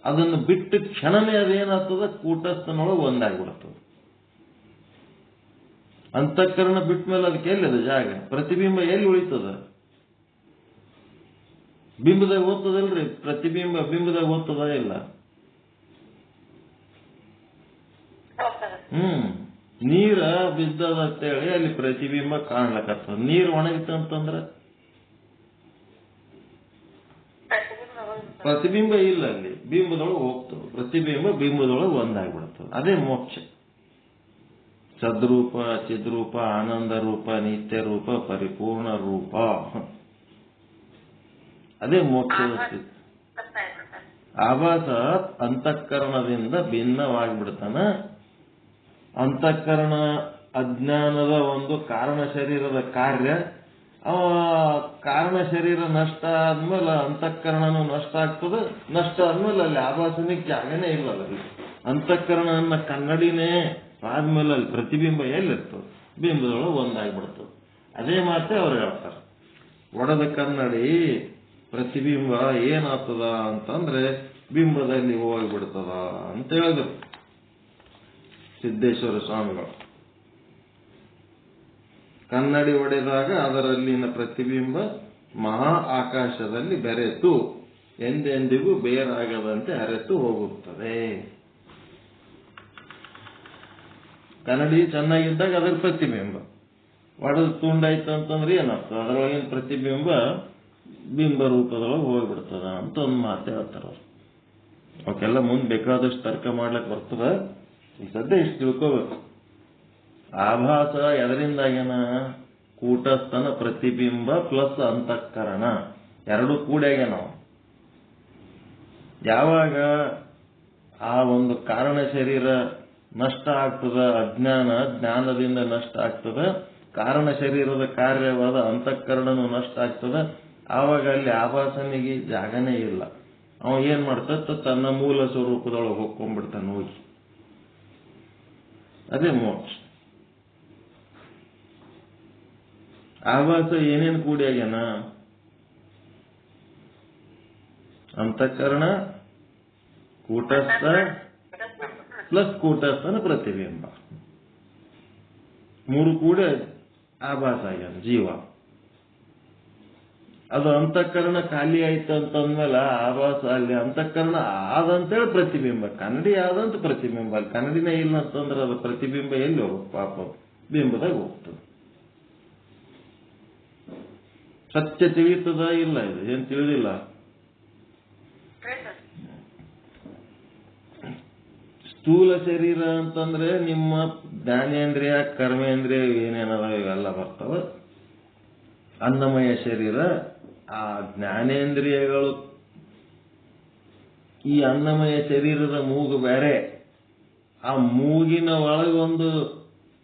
ಅದನ್ನು ಬಿಟ್ಟು ಕ್ಷಣನೇ ಅದೇನಾಗ್ತದ, ಕೂಟಸ್ಥನೊಳಗೆ ಒಂದಾಗ್ಬಿಡ್ತದೆ. ಅಂತಃಕರಣ ಬಿಟ್ಟ ಮೇಲೆ ಅದಕ್ಕೆ ಎಲ್ಲಿದೆ ಜಾಗ, ಪ್ರತಿಬಿಂಬ ಎಲ್ಲಿ ಉಳಿತದ? ಬಿಂಬದಾಗ ಓದ್ತದಲ್ರಿ, ಪ್ರತಿಬಿಂಬ ಬಿಂಬದಾಗ ಓದ್ತದ ಇಲ್ಲ? ನೀರ ಬಿದ್ದದ ಅಂತೇಳಿ ಅಲ್ಲಿ ಪ್ರತಿಬಿಂಬ ಕಾಣ್ಲಕತ್ತದ. ನೀರು ಒಣಗಿತಂತಂದ್ರೆ ಪ್ರತಿಬಿಂಬ ಇಲ್ಲ ಅಲ್ಲಿ, ಬಿಂಬದೊಳಗೆ ಹೋಗ್ತದೆ. ಪ್ರತಿಬಿಂಬ ಬಿಂಬದೊಳಗೆ ಒಂದಾಗ್ಬಿಡ್ತದೆ. ಅದೇ ಮೋಕ್ಷ. ಸದ್ರೂಪ, ಚಿದ್ರೂಪ, ಆನಂದ ರೂಪ, ನಿತ್ಯ ರೂಪ, ಪರಿಪೂರ್ಣ ರೂಪ, ಅದೇ ಮೋಕ್ಷದ ಸ್ಥಿತಿ. ಆಭಾಸ ಅಂತಃಕರಣದಿಂದ ಭಿನ್ನವಾಗಿಬಿಡ್ತಾನ. ಅಂತಃಕರಣ ಅಜ್ಞಾನದ ಒಂದು ಕಾರಣ ಶರೀರದ ಕಾರ್ಯ. ಕಾರಣ ಶರೀರ ನಷ್ಟ ಆದ್ಮೇಲೆ ಅಂತಃಕರಣನೂ ನಷ್ಟ ಆಗ್ತದೆ. ನಷ್ಟ ಆದ್ಮೇಲೆ ಅಲ್ಲಿ ಆಭಾಸನಿಗೆ ಜಾಗನೇ ಇಲ್ಲಲ್ಲ. ಅಂತಃಕರಣ ಅನ್ನ ಕನ್ನಡಿನೇ ಆದ್ಮೇಲೆ ಅಲ್ಲಿ ಪ್ರತಿಬಿಂಬ ಎಲ್ಲಿರ್ತದೆ? ಬಿಂಬದೊಳಗೆ ಒಂದಾಗ್ಬಿಡ್ತದೆ. ಅದೇ ಮಾತೆ ಅವ್ರು ಹೇಳ್ತಾರೆ. ಒಡೆದ ಕನ್ನಡಿ ಪ್ರತಿಬಿಂಬ ಏನಾಗ್ತದ ಅಂತಂದ್ರೆ ಬಿಂಬದಲ್ಲಿ ಹೋಗ್ಬಿಡ್ತದ ಅಂತ ಹೇಳಿದ್ರು ಸಿದ್ದೇಶ್ವರ ಸ್ವಾಮಿಗಳು. ಕನ್ನಡಿ ಒಡೆದಾಗ ಅದರಲ್ಲಿನ ಪ್ರತಿಬಿಂಬ ಮಹಾ ಆಕಾಶದಲ್ಲಿ ಬೆರೆತು ಎಂದೆಂದಿಗೂ ಬೇರಾಗದಂತೆ ಅರೆತು ಹೋಗುತ್ತದೆ. ಕನ್ನಡಿ ಚೆನ್ನಾಗಿದ್ದಾಗ ಅದರ ಪ್ರತಿಬಿಂಬ ಒಡೆದು ತುಂಡಾಯ್ತು ಅಂತಂದ್ರೆ ಏನಾಗ್ತದೆ? ಅದರೊಳಗಿನ ಪ್ರತಿಬಿಂಬ ಬಿಂಬ ರೂಪದೊಳಗೆ ಹೋಗ್ಬಿಡ್ತದ ಅಂತ ಒಂದು ಮಾತು ಹೇಳ್ತಾರ ಅವ್ರು. ಅವಕ್ಕೆಲ್ಲ ಮುಂದೆ ಬೇಕಾದಷ್ಟು ತರ್ಕ ಮಾಡ್ಲಿಕ್ಕೆ ಬರ್ತದ. ಈ ಸದ್ಯ ಇಷ್ಟು ತಿಳ್ಕೋಬೇಕು. ಆಭಾಸ ಎದರಿಂದಾಗೇನ? ಕೂಟಸ್ಥನ ಪ್ರತಿಬಿಂಬ ಪ್ಲಸ್ ಅಂತಃಕರಣ ಎರಡು ಕೂಡ್ಯಾಗ ನಾವು ಯಾವಾಗ ಆ ಒಂದು ಕಾರಣ ಶರೀರ ನಷ್ಟ ಆಗ್ತದ, ಅಜ್ಞಾನ ಜ್ಞಾನದಿಂದ ನಷ್ಟ ಆಗ್ತದ, ಕಾರಣ ಶರೀರದ ಕಾರ್ಯವಾದ ಅಂತಃಕರಣನು ನಷ್ಟ ಆಗ್ತದ, ಆವಾಗ ಅಲ್ಲಿ ಆಭಾಸನಿಗೆ ಜಾಗನೇ ಇಲ್ಲ. ಅವ ಏನ್ ಮಾಡ್ತ ತನ್ನ ಮೂಲ ಸ್ವರೂಪದೊಳಗೆ ಹೋಗ್ಕೊಂಡ್ಬಿಡ್ತಾನೆ ಹೋಗಿ. ಅದೇ ಮೋಕ್ಷ. ಆಭಾಸ ಏನೇನು ಕೂಡಿಯಾಗ್ಯಾನ? ಅಂತಃಕರಣ, ಕೂಟಸ್ಥ ಪ್ಲಸ್ ಕೂಟಸ್ಥನ ಪ್ರತಿಬಿಂಬ, ಮೂರು ಕೂಡ ಆಭಾಸ ಆಗ್ಯಾನ ಜೀವ. ಅದು ಅಂತಃಕರಣ ಖಾಲಿ ಆಯ್ತು ಅಂತಂದ್ಮೇಲೆ ಆಭಾಸ ಅಲ್ಲಿ ಅಂತಃಕರಣ ಆದಂತೇಳಿ ಪ್ರತಿಬಿಂಬ, ಕನ್ನಡಿ ಆದಂತ ಪ್ರತಿಬಿಂಬ. ಅಲ್ಲಿ ಕನ್ನಡಿನೇ ಇಲ್ಲ ಅಂತಂದ್ರೆ ಅದು ಪ್ರತಿಬಿಂಬ ಎಲ್ಲಿ ಹೋಗ್ಬೇಕು? ಪಾಪ ಬಿಂಬದಾಗ ಹೋಗ್ತದೆ. ಸತ್ಯ ತಿಳಿಯುತ್ತದ ಇಲ್ಲ? ಇದು ಏನ್ ತಿಳಿದಿಲ್ಲ. ಸ್ಥೂಲ ಶರೀರ ಅಂತಂದ್ರೆ ನಿಮ್ಮ ಜ್ಞಾನೇಂದ್ರಿಯ ಕರ್ಮೇಂದ್ರಿಯ ಏನೇನದ ಇವೆಲ್ಲ ಬರ್ತವ. ಅನ್ನಮಯ ಶರೀರ. ಆ ಜ್ಞಾನೇಂದ್ರಿಯಗಳು ಈ ಅನ್ನಮಯ ಶರೀರದ ಮೂಗು ಬೇರೆ. ಆ ಮೂಗಿನ ಒಳಗೊಂದು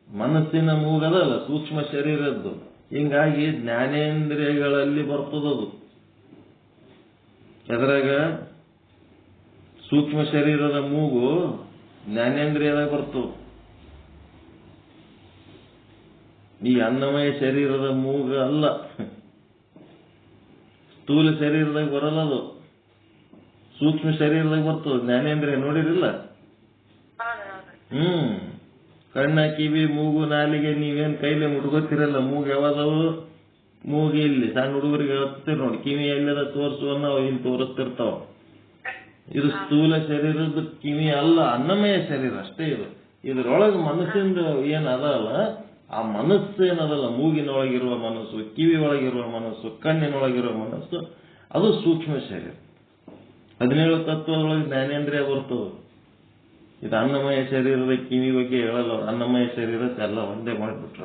ಮನಸ್ಸಿನ ಮೂಗದಲ್ಲ, ಸೂಕ್ಷ್ಮ ಶರೀರದ್ದು. ಹಿಂಗಾಗಿ ಜ್ಞಾನೇಂದ್ರಿಯಗಳಲ್ಲಿ ಬರ್ತದದು. ಎದ್ರಾಗ ಸೂಕ್ಷ್ಮ ಶರೀರದ ಮೂಗು ಜ್ಞಾನೇಂದ್ರಿಯದಾಗ ಬರ್ತದೆ. ಈ ಅನ್ನಮಯ ಶರೀರದ ಮೂಗು ಅಲ್ಲ. ಸ್ಥೂಲ ಶರೀರದಾಗ ಬರಲ್ಲದು, ಸೂಕ್ಷ್ಮ ಶರೀರದಾಗ ಬರ್ತದೆ. ಜ್ಞಾನೇಂದ್ರಿಯ ನೋಡಿರಿಲ್ಲ? ಕಣ್ಣ, ಕಿವಿ, ಮೂಗು, ನಾಲಿಗೆ ನೀವೇನ್ ಕೈಲೇ ಮುಟ್ಕೋತಿರಲ್ಲ. ಮೂಗು ಯಾವ್ದವು? ಮೂಗು ಇಲ್ಲಿ ಸಣ್ಣ ಹುಡುಗರಿಗೆ ಹೇಳ್ತೀರಿ ನೋಡಿ, ಕಿವಿ ಎಲ್ಲದ ತೋರಿಸುವನ್ನ ಅವು ಇಲ್ಲಿ ತೋರಿಸ್ತಿರ್ತಾವ. ಇದು ಸ್ಥೂಲ ಶರೀರದ ಕಿವಿ ಅಲ್ಲ, ಅನ್ನಮಯ ಶರೀರ ಅಷ್ಟೇ. ಇದ್ರೊಳಗೆ ಮನಸ್ಸಿಂದ ಏನ್ ಅದಲ್ಲ, ಆ ಮನಸ್ಸು ಏನದಲ್ಲ, ಮೂಗಿನೊಳಗಿರುವ ಮನಸ್ಸು, ಕಿವಿ ಒಳಗಿರುವ ಮನಸ್ಸು, ಕಣ್ಣಿನೊಳಗಿರುವ ಮನಸ್ಸು, ಅದು ಸೂಕ್ಷ್ಮ ಶರೀರ. 17 ತತ್ವದೊಳಗೆ ಜ್ಞಾನೇಂದ್ರಿಯ ಬರ್ತದೆ. ಇದು ಅನ್ನಮಯ ಶರೀರದ ಕಿವಿ ಬಗ್ಗೆ ಹೇಳಲ್ಲ ಅವ್ರು. ಅನ್ನಮಯ ಶರೀರ ಎಲ್ಲ ಒಂದೇ ಮಾಡಿಬಿಟ್ರ.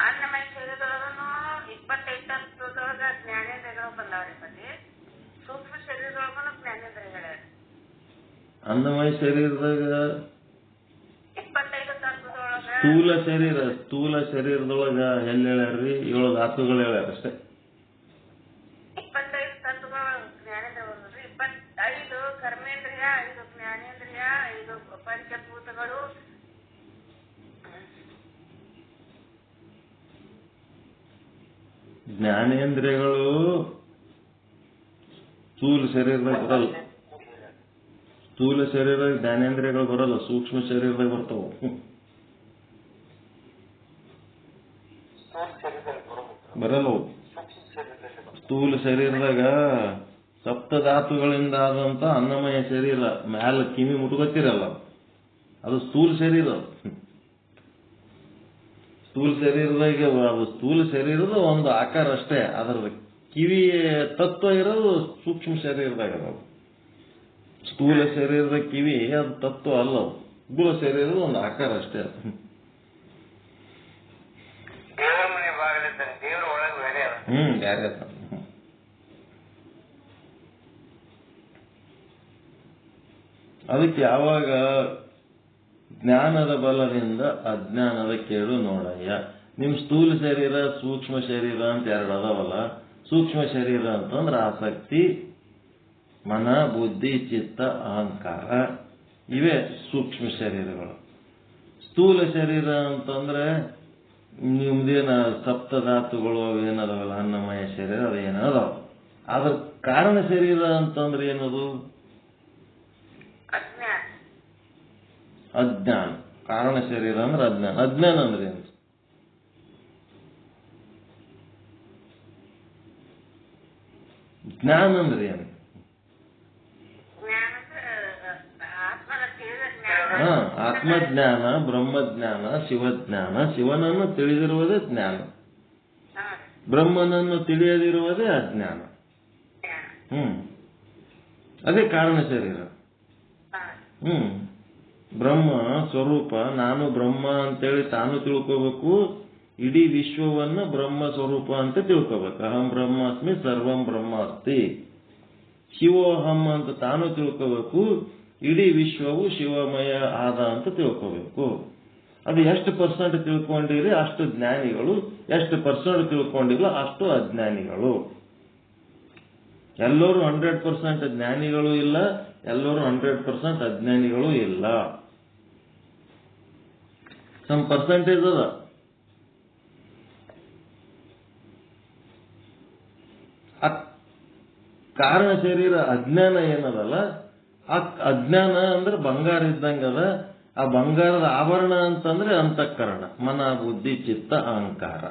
ಅನ್ನಮಯ ಶರೀರದೊಳಗನು 25 ತತ್ವದೊಳಗ ಜ್ಞಾನೇಂದ್ರಿಯಗಳು ಬಂದವ್ರಿ. ಸೂಕ್ಷ್ಮ ಶರೀರದೊಳಗನು ಜ್ಞಾನೇಂದ್ರಿಯಗಳ. ಅನ್ನಮಯ ಶರೀರದಾಗ 25 ತತ್ವದೊಳಗ ಸ್ಥೂಲ ಶರೀರದೊಳಗ ಎಲ್ಲಿ ಹೇಳ್ಯಾರ್ರಿ? 7 ಧಾತುಗಳು ಹೇಳ್ಯಾರ ಅಷ್ಟೇ. 25 ತತ್ವಗಳು ಜ್ಞಾನೇಂದ್ರಿಯ ಬರ್ತದ್ರಿ. 25 ಕರ್ಮೇಂದ್ರಿಯ, 5 ಜ್ಞಾನೇಂದ್ರಿಯ, 5 ಪಂಚಭೂತಗಳು. ಜ್ಞಾನೇಂದ್ರಿಯಗಳು ಸ್ಥೂಲ ಶರೀರದಾಗ ಬರಲ್ಲ. ಸ್ಥೂಲ ಶರೀರದಾಗ ಜ್ಞಾನೇಂದ್ರಿಯಗಳು ಬರಲ್ಲ, ಸೂಕ್ಷ್ಮ ಶರೀರದಾಗ ಬರ್ತಾವ. ಬರಲ್ಲ. ಸ್ಥೂಲ ಶರೀರದಾಗ ಸಪ್ತಧಾತುಗಳಿಂದ ಆದಂತ ಅನ್ನಮಯ ಶರೀರ ಮ್ಯಾಲ ಕಿವಿ ಮುಟ್ಕೋತಿರಲ್ಲ, ಅದು ಸ್ಥೂಲ ಶರೀರ. ಸ್ಥೂಲ ಶರೀರದಾಗ ಅದು ಸ್ಥೂಲ ಶರೀರದ ಒಂದು ಆಕಾರ ಅಷ್ಟೇ. ಅದರ ಕಿವಿಯ ತತ್ವ ಇರೋದು ಸೂಕ್ಷ್ಮ ಶರೀರದಾಗ ಅದಾವ. ಸ್ಥೂಲ ಶರೀರದ ಕಿವಿ ಅದು ತತ್ವ ಅಲ್ಲ, ಸ್ಥೂಲ ಶರೀರದ ಒಂದು ಆಕಾರ ಅಷ್ಟೇ ಅದು. ಯಾರೇ ಅದಕ್ಕೆ ಯಾವಾಗ ಜ್ಞಾನದ ಬಲದಿಂದ ಅಜ್ಞಾನದ ಕೇಡು ನೋಡಯ್ಯ. ನಿಮ್ ಸ್ಥೂಲ ಶರೀರ ಸೂಕ್ಷ್ಮ ಶರೀರ ಅಂತ ಎರಡು ಅದಾವಲ್ಲ. ಸೂಕ್ಷ್ಮ ಶರೀರ ಅಂತಂದ್ರೆ ಆಸಕ್ತಿ, ಮನ, ಬುದ್ಧಿ, ಚಿತ್ತ, ಅಹಂಕಾರ, ಇವೇ ಸೂಕ್ಷ್ಮ ಶರೀರಗಳು. ಸ್ಥೂಲ ಶರೀರ ಅಂತಂದ್ರೆ ನಿಮ್ದೇನ ಸಪ್ತಧಾತುಗಳು ಅವೇನದಾವಲ್ಲ, ಅನ್ನಮಯ ಶರೀರ ಅದೇನದಾವ. ಅದ್ರ ಕಾರಣ ಶರೀರ ಅಂತಂದ್ರೆ ಏನದು? ಅಜ್ಞಾನ. ಕಾರಣ ಶರೀರ ಅಂದ್ರೆ ಅಜ್ಞಾನ. ಅಜ್ಞಾನ ಅಂದ್ರೆ ಏನು? ಜ್ಞಾನ ಅಂದ್ರೆ ಏನು? ಆತ್ಮಜ್ಞಾನ, ಬ್ರಹ್ಮಜ್ಞಾನ, ಶಿವಜ್ಞಾನ. ಶಿವನನ್ನು ತಿಳಿದಿರುವುದೇ ಜ್ಞಾನ, ಬ್ರಹ್ಮನನ್ನು ತಿಳಿಯದಿರುವುದೇ ಅಜ್ಞಾನ. ಅದೇ ಕಾರಣ ಶರೀರ. ಬ್ರಹ್ಮ ಸ್ವರೂಪ ನಾನು ಬ್ರಹ್ಮ ಅಂತೇಳಿ ತಾನು ತಿಳ್ಕೋಬೇಕು. ಇಡೀ ವಿಶ್ವವನ್ನು ಬ್ರಹ್ಮ ಸ್ವರೂಪ ಅಂತ ತಿಳ್ಕೋಬೇಕು. ಅಹಂ ಬ್ರಹ್ಮಾಸ್ಮಿ ಸರ್ವಂ ಬ್ರಹ್ಮ ಅಸ್ತಿ. ಶಿವೋಹಂ ಅಂತ ತಾನು ತಿಳ್ಕೋಬೇಕು. ಇಡೀ ವಿಶ್ವವು ಶಿವಮಯ ಆದ ಅಂತ ತಿಳ್ಕೋಬೇಕು. ಅದು ಎಷ್ಟು ಪರ್ಸೆಂಟ್ ತಿಳ್ಕೊಂಡಿರಿ ಅಷ್ಟು ಜ್ಞಾನಿಗಳು, ಎಷ್ಟು ಪರ್ಸೆಂಟ್ ತಿಳ್ಕೊಂಡಿಲ್ಲ ಅಷ್ಟು ಅಜ್ಞಾನಿಗಳು. ಎಲ್ಲರೂ 100% ಜ್ಞಾನಿಗಳು ಇಲ್ಲ, ಎಲ್ಲರೂ 100% ಅಜ್ಞಾನಿಗಳು ಇಲ್ಲ. ಸಮ್ ಪರ್ಸೆಂಟೇಜ್ ಅದ. ಕಾರಣ ಶರೀರ ಅಜ್ಞಾನ ಏನದಲ್ಲ, ಆ ಅಜ್ಞಾನ ಅಂದ್ರೆ ಬಂಗಾರ ಇದ್ದಂಗದ. ಆ ಬಂಗಾರದ ಆಭರಣ ಅಂತಂದ್ರೆ ಅಂತಃಕರಣ, ಮನ, ಬುದ್ಧಿ, ಚಿತ್ತ, ಅಹಂಕಾರ.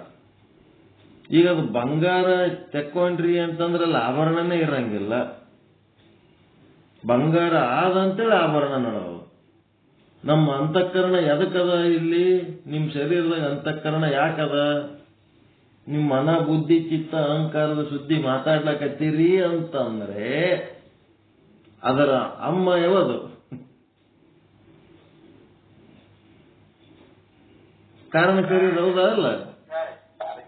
ಈಗ ಅದು ಬಂಗಾರ ತೆಕ್ಕೊಂಡ್ರಿ ಅಂತಂದ್ರೆ ಅಲ್ಲಿ ಆಭರಣನೇ ಇರಂಗಿಲ್ಲ. ಬಂಗಾರ ಆದಂತೇಳಿ ಆಭರಣ ನಡೆದವು. ನಮ್ಮ ಅಂತಃಕರಣ ಎದಕ್ಕದ? ಇಲ್ಲಿ ನಿಮ್ ಶರೀರದಾಗ ಅಂತಃಕರಣ ಯಾಕದ? ನಿಮ್ ಮನ, ಬುದ್ಧಿ, ಚಿತ್ತ, ಅಹಂಕಾರದ ಸುದ್ದಿ ಮಾತಾಡ್ಲಕತ್ತೀರಿ ಅಂತಂದ್ರೆ ಅದರ ಅಮ್ಮ ಯಾವುದು? ಕಾರಣ ಶರೀರ. ಹೌದಾ ಅಲ್ಲ?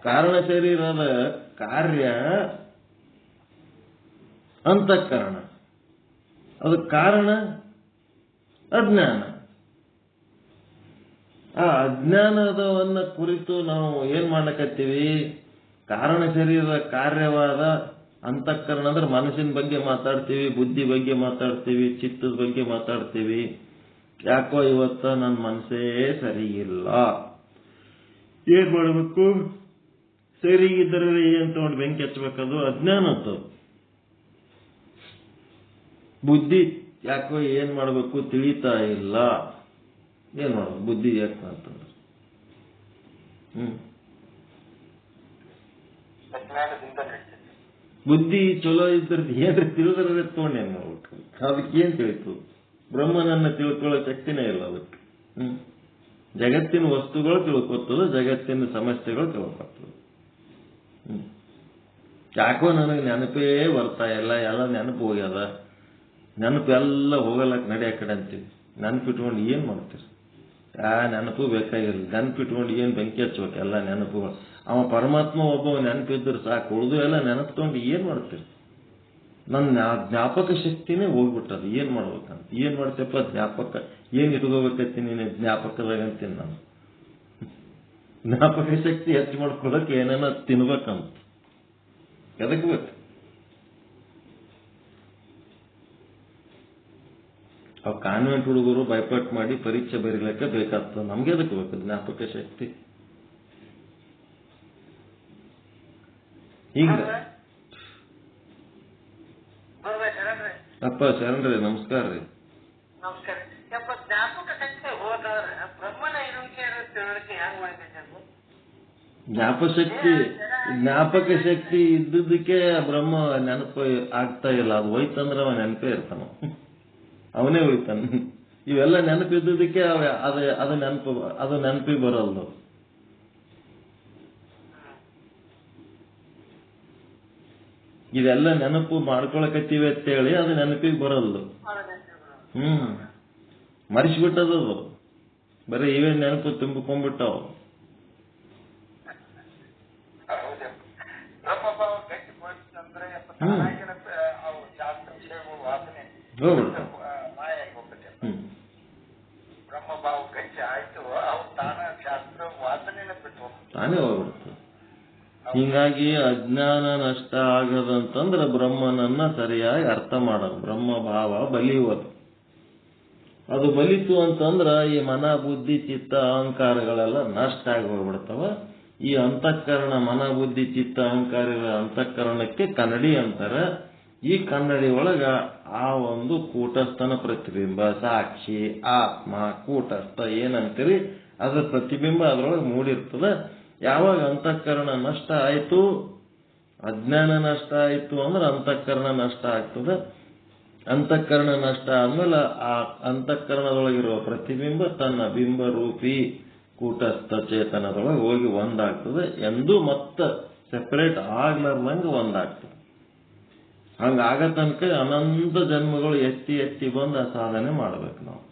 ಕಾರಣ ಶರೀರದ ಕಾರ್ಯ ಅಂತಃಕರಣ, ಅದು ಕಾರಣ ಅಜ್ಞಾನ. ಆ ಅಜ್ಞಾನದವನ್ನ ಕುರಿತು ನಾವು ಏನ್ ಮಾಡ್ಲಕತ್ತೀವಿ? ಕಾರಣ ಶರೀರದ ಕಾರ್ಯವಾದ ಅಂತಃಕರಣ ಅಂದ್ರೆ ಮನಸ್ಸಿನ ಬಗ್ಗೆ ಮಾತಾಡ್ತೀವಿ, ಬುದ್ಧಿ ಬಗ್ಗೆ ಮಾತಾಡ್ತೀವಿ, ಚಿತ್ತದ ಬಗ್ಗೆ ಮಾತಾಡ್ತೀವಿ. ಯಾಕೋ ಇವತ್ತ ನನ್ನ ಮನಸ್ಸೇ ಸರಿ ಇಲ್ಲ, ಏನ್ ಮಾಡಬೇಕು? ಸರಿಗಿದ್ದರೆ ಏನ್ ತಗೊಂಡು ಬೆಂಕಿ ಹಚ್ಚಬೇಕದು ಅಜ್ಞಾನದ್ದು. ಬುದ್ಧಿ ಯಾಕೋ ಏನ್ ಮಾಡಬೇಕು ತಿಳಿತಾ ಇಲ್ಲ, ಏನ್ ಮಾಡೋದು? ಬುದ್ಧಿ ಯಾಕೆ ಅಂತಂದ್ರೆ ಬುದ್ಧಿ ಚಲೋ ಇದ್ರದ್ದು ಏನ್ರಿ ತಿಳಿದ್ರೆ ತಗೊಂಡು ಏನ್ ಮಾಡ್ಬೇಕು? ಅದಕ್ಕೇನ್ ತಿಳಿತು? ಬ್ರಹ್ಮನನ್ನ ತಿಳ್ಕೊಳ್ಳೋ ಶಕ್ತಿನೇ ಇಲ್ಲ ಅದಕ್ಕೆ. ಜಗತ್ತಿನ ವಸ್ತುಗಳು ತಿಳ್ಕೊತದ, ಜಗತ್ತಿನ ಸಮಸ್ಯೆಗಳು ತಿಳ್ಕೊತದ. ಯಾಕೋ ನನಗೆ ನೆನಪೇ ಬರ್ತಾ ಇಲ್ಲ, ಎಲ್ಲ ನೆನಪು ಹೋಗ್ಯದ, ನೆನಪು ಎಲ್ಲ ಹೋಗಲಕ್ ನಡಿಯ ಕಡೆ ಅಂತೀವಿ. ನೆನಪಿಟ್ಕೊಂಡು ಏನ್ ಮಾಡ್ತೀರಿ? ನೆನಪು ಬೇಕಾಗಿಲ್ಲ. ನೆನಪಿಟ್ಕೊಂಡು ಏನ್ ಬೆಂಕಿ ಹಚ್ಬೇಕು? ಎಲ್ಲ ನೆನಪುಗಳು. ಅವ ಪರಮಾತ್ಮ ಒಬ್ಬ ನೆನಪಿದ್ರೆ ಸಾಕು, ಉಳಿದು ಎಲ್ಲ ನೆನಪು ತಗೊಂಡು ಏನ್ ಮಾಡ್ತೀರಿ? ನನ್ನ ಜ್ಞಾಪಕ ಶಕ್ತಿನೇ ಹೋಗ್ಬಿಟ್ಟದ. ಏನ್ ಮಾಡ್ಬೇಕಂತ ಏನ್ ಮಾಡ್ತೇಪ್ಪ? ಜ್ಞಾಪಕ ಏನ್ ಇಟ್ಕೋಬೇಕತ್ತಿ ನೀನು ಜ್ಞಾಪಕದಾಗ ಅಂತೀನಿ ನಾನು. ಜ್ಞಾಪಕ ಶಕ್ತಿ ಹೆಚ್ಚು ಮಾಡ್ಕೊಳಕ್ ಏನೇನ ತಿನ್ಬೇಕಂತ ಎದಕ್ ಬೇಕು? ಅವ್ ಕಾನ್ವೆಂಟ್ ಹುಡುಗರು ಬೈಪಾಟ್ ಮಾಡಿ ಪರೀಕ್ಷೆ ಬರೀಲಿಕ್ಕೆ ಬೇಕಾಗ್ತದೆ. ನಮ್ಗೆ ಎದಕ್ ಬೇಕು ಜ್ಞಾಪಕ ಶಕ್ತಿ? ಈಗ ಅಪ್ಪ ಶರಣ್ರಿ, ನಮಸ್ಕಾರ ರೀ. ಜ್ಞಾಪಕ ಶಕ್ತಿ ಇದ್ದುದಕ್ಕೆ ಬ್ರಹ್ಮ ನೆನಪು ಆಗ್ತಾ ಇಲ್ಲ. ಅದು ಹೋಯ್ತಂದ್ರೆ ಅವ ನೆನಪೇ ಇರ್ತಾನ, ಅವನೇ ಉಳಿತಾನ. ಇವೆಲ್ಲ ನೆನಪಿದ್ದುದಕ್ಕೆ ಅದು ನೆನಪಿಗೆ ಬರಲ್ದು. ಇದೆಲ್ಲ ನೆನಪು ಮಾಡ್ಕೊಳಕತ್ತೀವಿ ಅಂತೇಳಿ ಅದು ನೆನಪಿಗೆ ಬರಲ್ದು. ಮರಿಸ್ಬಿಟ್ಟದದು, ಬರೀ ಇವೇ ನೆನಪು ತುಂಬಿಕೊಂಡ್ಬಿಟ್ಟವು. ತಾನೇ ಹೋಗ್ಬಿಡ್ತು. ಹೀಗಾಗಿ ಅಜ್ಞಾನ ನಷ್ಟ ಆಗದಂತಂದ್ರೆ ಬ್ರಹ್ಮನನ್ನ ಸರಿಯಾಗಿ ಅರ್ಥ ಮಾಡೋದು, ಬ್ರಹ್ಮ ಭಾವ ಬಲಿಯುವುದು. ಅದು ಬಲಿತು ಅಂತಂದ್ರ ಈ ಮನ ಬುದ್ಧಿ ಚಿತ್ತ ಅಹಂಕಾರಗಳೆಲ್ಲ ನಷ್ಟ ಆಗಿ ಹೋಗ್ಬಿಡ್ತಾವ. ಈ ಅಂತಃಕರಣ, ಮನ ಬುದ್ಧಿ ಚಿತ್ತ ಅಹಂಕಾರಗಳ ಅಂತಃಕರಣಕ್ಕೆ ಕನ್ನಡಿ ಅಂತಾರೆ. ಈ ಕನ್ನಡಿ ಒಳಗ ಆ ಒಂದು ಕೂಟಸ್ಥನ ಪ್ರತಿಬಿಂಬ, ಸಾಕ್ಷಿ, ಆತ್ಮ, ಕೂಟಸ್ಥ ಏನಂತೀರಿ ಅದರ ಪ್ರತಿಬಿಂಬ ಅದ್ರೊಳಗೆ ಮೂಡಿರ್ತದೆ. ಯಾವಾಗ ಅಂತಃಕರಣ ನಷ್ಟ ಆಯ್ತು, ಅಜ್ಞಾನ ನಷ್ಟ ಆಯ್ತು ಅಂದ್ರೆ ಅಂತಃಕರಣ ನಷ್ಟ ಆಗ್ತದೆ. ಅಂತಃಕರಣ ನಷ್ಟ ಆದ್ಮೇಲೆ ಆ ಅಂತಃಕರಣದೊಳಗಿರುವ ಪ್ರತಿಬಿಂಬ ತನ್ನ ಬಿಂಬ ರೂಪಿ ಕೂಟಸ್ಥ ಚೇತನದೊಳಗೆ ಹೋಗಿ ಒಂದಾಗ್ತದೆ. ಎಂದು ಮತ್ತೆ ಸೆಪರೇಟ್ ಆಗ್ಲಾರ್ದಂಗೆ ಒಂದಾಗ್ತದೆ. ಹಂಗಾಗ ತನಕ ಅನಂತ ಜನ್ಮಗಳು ಎತ್ತಿ ಎತ್ತಿ ಬಂದು ಆ ಸಾಧನೆ ಮಾಡ್ಬೇಕು ನಾವು.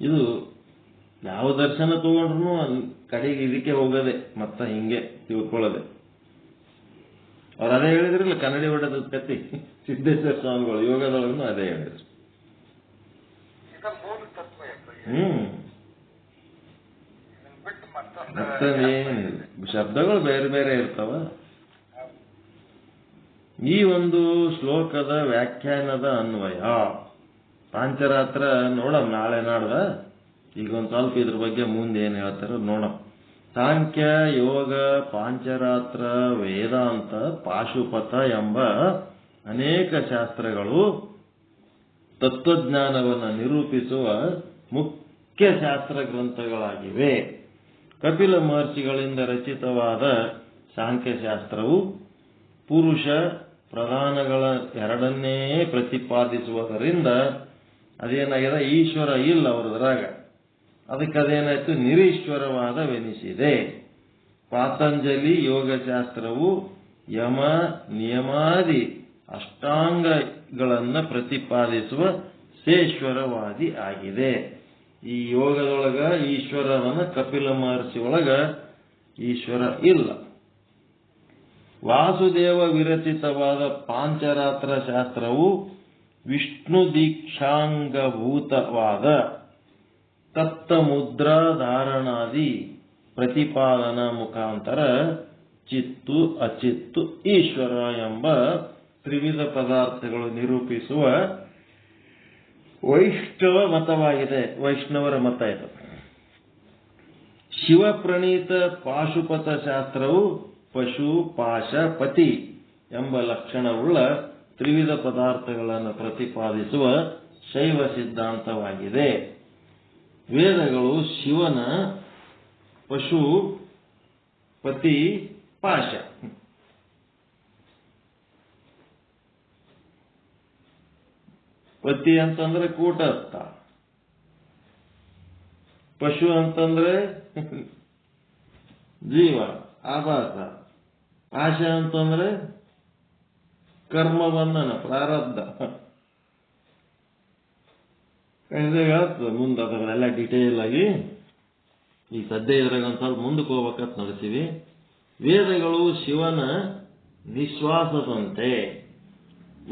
ಇದು ಯಾವ ದರ್ಶನ ತಗೊಂಡ್ರು ಕಡೆಗೆ ಇದಕ್ಕೆ ಹೋಗೋದೆ, ಮತ್ತ ಹಿಂಗೆ ತಿಳ್ಕೊಳ್ಳೋದೆ. ಅವ್ರು ಅದೇ ಹೇಳಿದ್ರಲ್ಲ ಕನ್ನಡಿ ಹೊಡೆದ ಕತ್ತಿ, ಸಿದ್ದೇಶ್ವರ ಸ್ವಾಮಿಗಳು ಯೋಗದೊಳಗೂ ಅದೇ ಹೇಳಿದ್ರು. ಮತ್ತೇನಿಲ್ಲ, ಶಬ್ದಗಳು ಬೇರೆ ಬೇರೆ ಇರ್ತಾವ. ಈ ಒಂದು ಶ್ಲೋಕದ ವ್ಯಾಖ್ಯಾನದ ಅನ್ವಯ ಪಾಂಚರಾತ್ರ ನೋಡಮ್ ನಾಳೆ ನಾಡ್ದ. ಈಗ ಒಂದ್ ಸ್ವಲ್ಪ ಇದ್ರ ಬಗ್ಗೆ ಮುಂದೆ ಏನ್ ಹೇಳ್ತಾರ ನೋಡಮ್. ಸಾಂಖ್ಯ, ಯೋಗ, ಪಾಂಚರಾತ್ರ, ವೇದಾಂತ, ಪಾಶುಪತ ಎಂಬ ಅನೇಕ ಶಾಸ್ತ್ರಗಳು ತತ್ವಜ್ಞಾನವನ್ನು ನಿರೂಪಿಸುವ ಮುಖ್ಯ ಶಾಸ್ತ್ರ ಗ್ರಂಥಗಳಾಗಿವೆ. ಕಪಿಲ ಮಹರ್ಷಿಗಳಿಂದ ರಚಿತವಾದ ಸಾಂಖ್ಯಶಾಸ್ತ್ರವು ಪುರುಷ ಪ್ರಧಾನಗಳ ಎರಡನ್ನೇ ಪ್ರತಿಪಾದಿಸುವುದರಿಂದ ಅದೇನಾಗಿದೆ, ಈಶ್ವರ ಇಲ್ಲ ಅವರದ್ರಾಗ. ಅದಕ್ಕೆ ಅದೇನಾಯ್ತು, ನಿರೀಶ್ವರವಾದವೆನಿಸಿದೆ. ಪಾತಂಜಲಿ ಯೋಗಶಾಸ್ತ್ರವು ಯಮ ನಿಯಮಾದಿ ಅಷ್ಟಾಂಗಗಳನ್ನು ಪ್ರತಿಪಾದಿಸುವ ಸೇಶ್ವರವಾದಿ ಆಗಿದೆ. ಈ ಯೋಗದೊಳಗ ಈಶ್ವರನ, ಕಪಿಲ ಮಹರ್ಷಿ ಒಳಗ ಈಶ್ವರ ಇಲ್ಲ. ವಾಸುದೇವ ವಿರಚಿತವಾದ ಪಾಂಚರಾತ್ರ ಶಾಸ್ತ್ರವು ವಿಷ್ಣು ದೀಕ್ಷಾಂಗಭೂತವಾದ ತತ್ತ ಮುದ್ರಾ ಧಾರಣಾದಿ ಪ್ರತಿಪಾದನಾ ಮುಖಾಂತರ ಚಿತ್ತು ಅಚಿತ್ತು ಈಶ್ವರ ಎಂಬ ತ್ರಿವಿಧ ಪದಾರ್ಥಗಳು ನಿರೂಪಿಸುವ ವೈಷ್ಣವ ಮತವಾಗಿದೆ. ವೈಷ್ಣವರ ಮತ ಇದು. ಶಿವಪ್ರಣೀತ ಪಾಶುಪತ ಶಾಸ್ತ್ರವು ಪಶು, ಪಾಶ, ಪತಿ ಎಂಬ ಲಕ್ಷಣವುಳ್ಳ ತ್ರಿವಿಧ ಪದಾರ್ಥಗಳನ್ನು ಪ್ರತಿಪಾದಿಸುವ ಶೈವ ಸಿದ್ಧಾಂತವಾಗಿದೆ. ವೇದಗಳು ಶಿವನ ಪಶು, ಪತಿ, ಪಾಶ ಪತಿ ಅಂತಂದ್ರೆ ಕೂಟಸ್ಥ, ಪಶು ಅಂತಂದ್ರೆ ಜೀವ ಆಭಾಸ, ಪಾಶ ಅಂತಂದ್ರೆ ಕರ್ಮ ಬಂಧನ ಪ್ರಾರಬ್ಧ. ಹೇಳ್ತದೆ ಮುಂದೆ ಅದನ್ನೆಲ್ಲ ಡೀಟೇಲ್ ಆಗಿ. ಈ ಸದ್ಯ ಇದ್ರಾಗ ಒಂದು ಸ್ವಲ್ಪ ಮುಂದಕ್ಕೆ ಹೋಗ್ಬೇಕಂತ ನಡೆಸಿವಿ. ವೇದಗಳು ಶಿವನ ನಿಶ್ವಾಸದಂತೆ.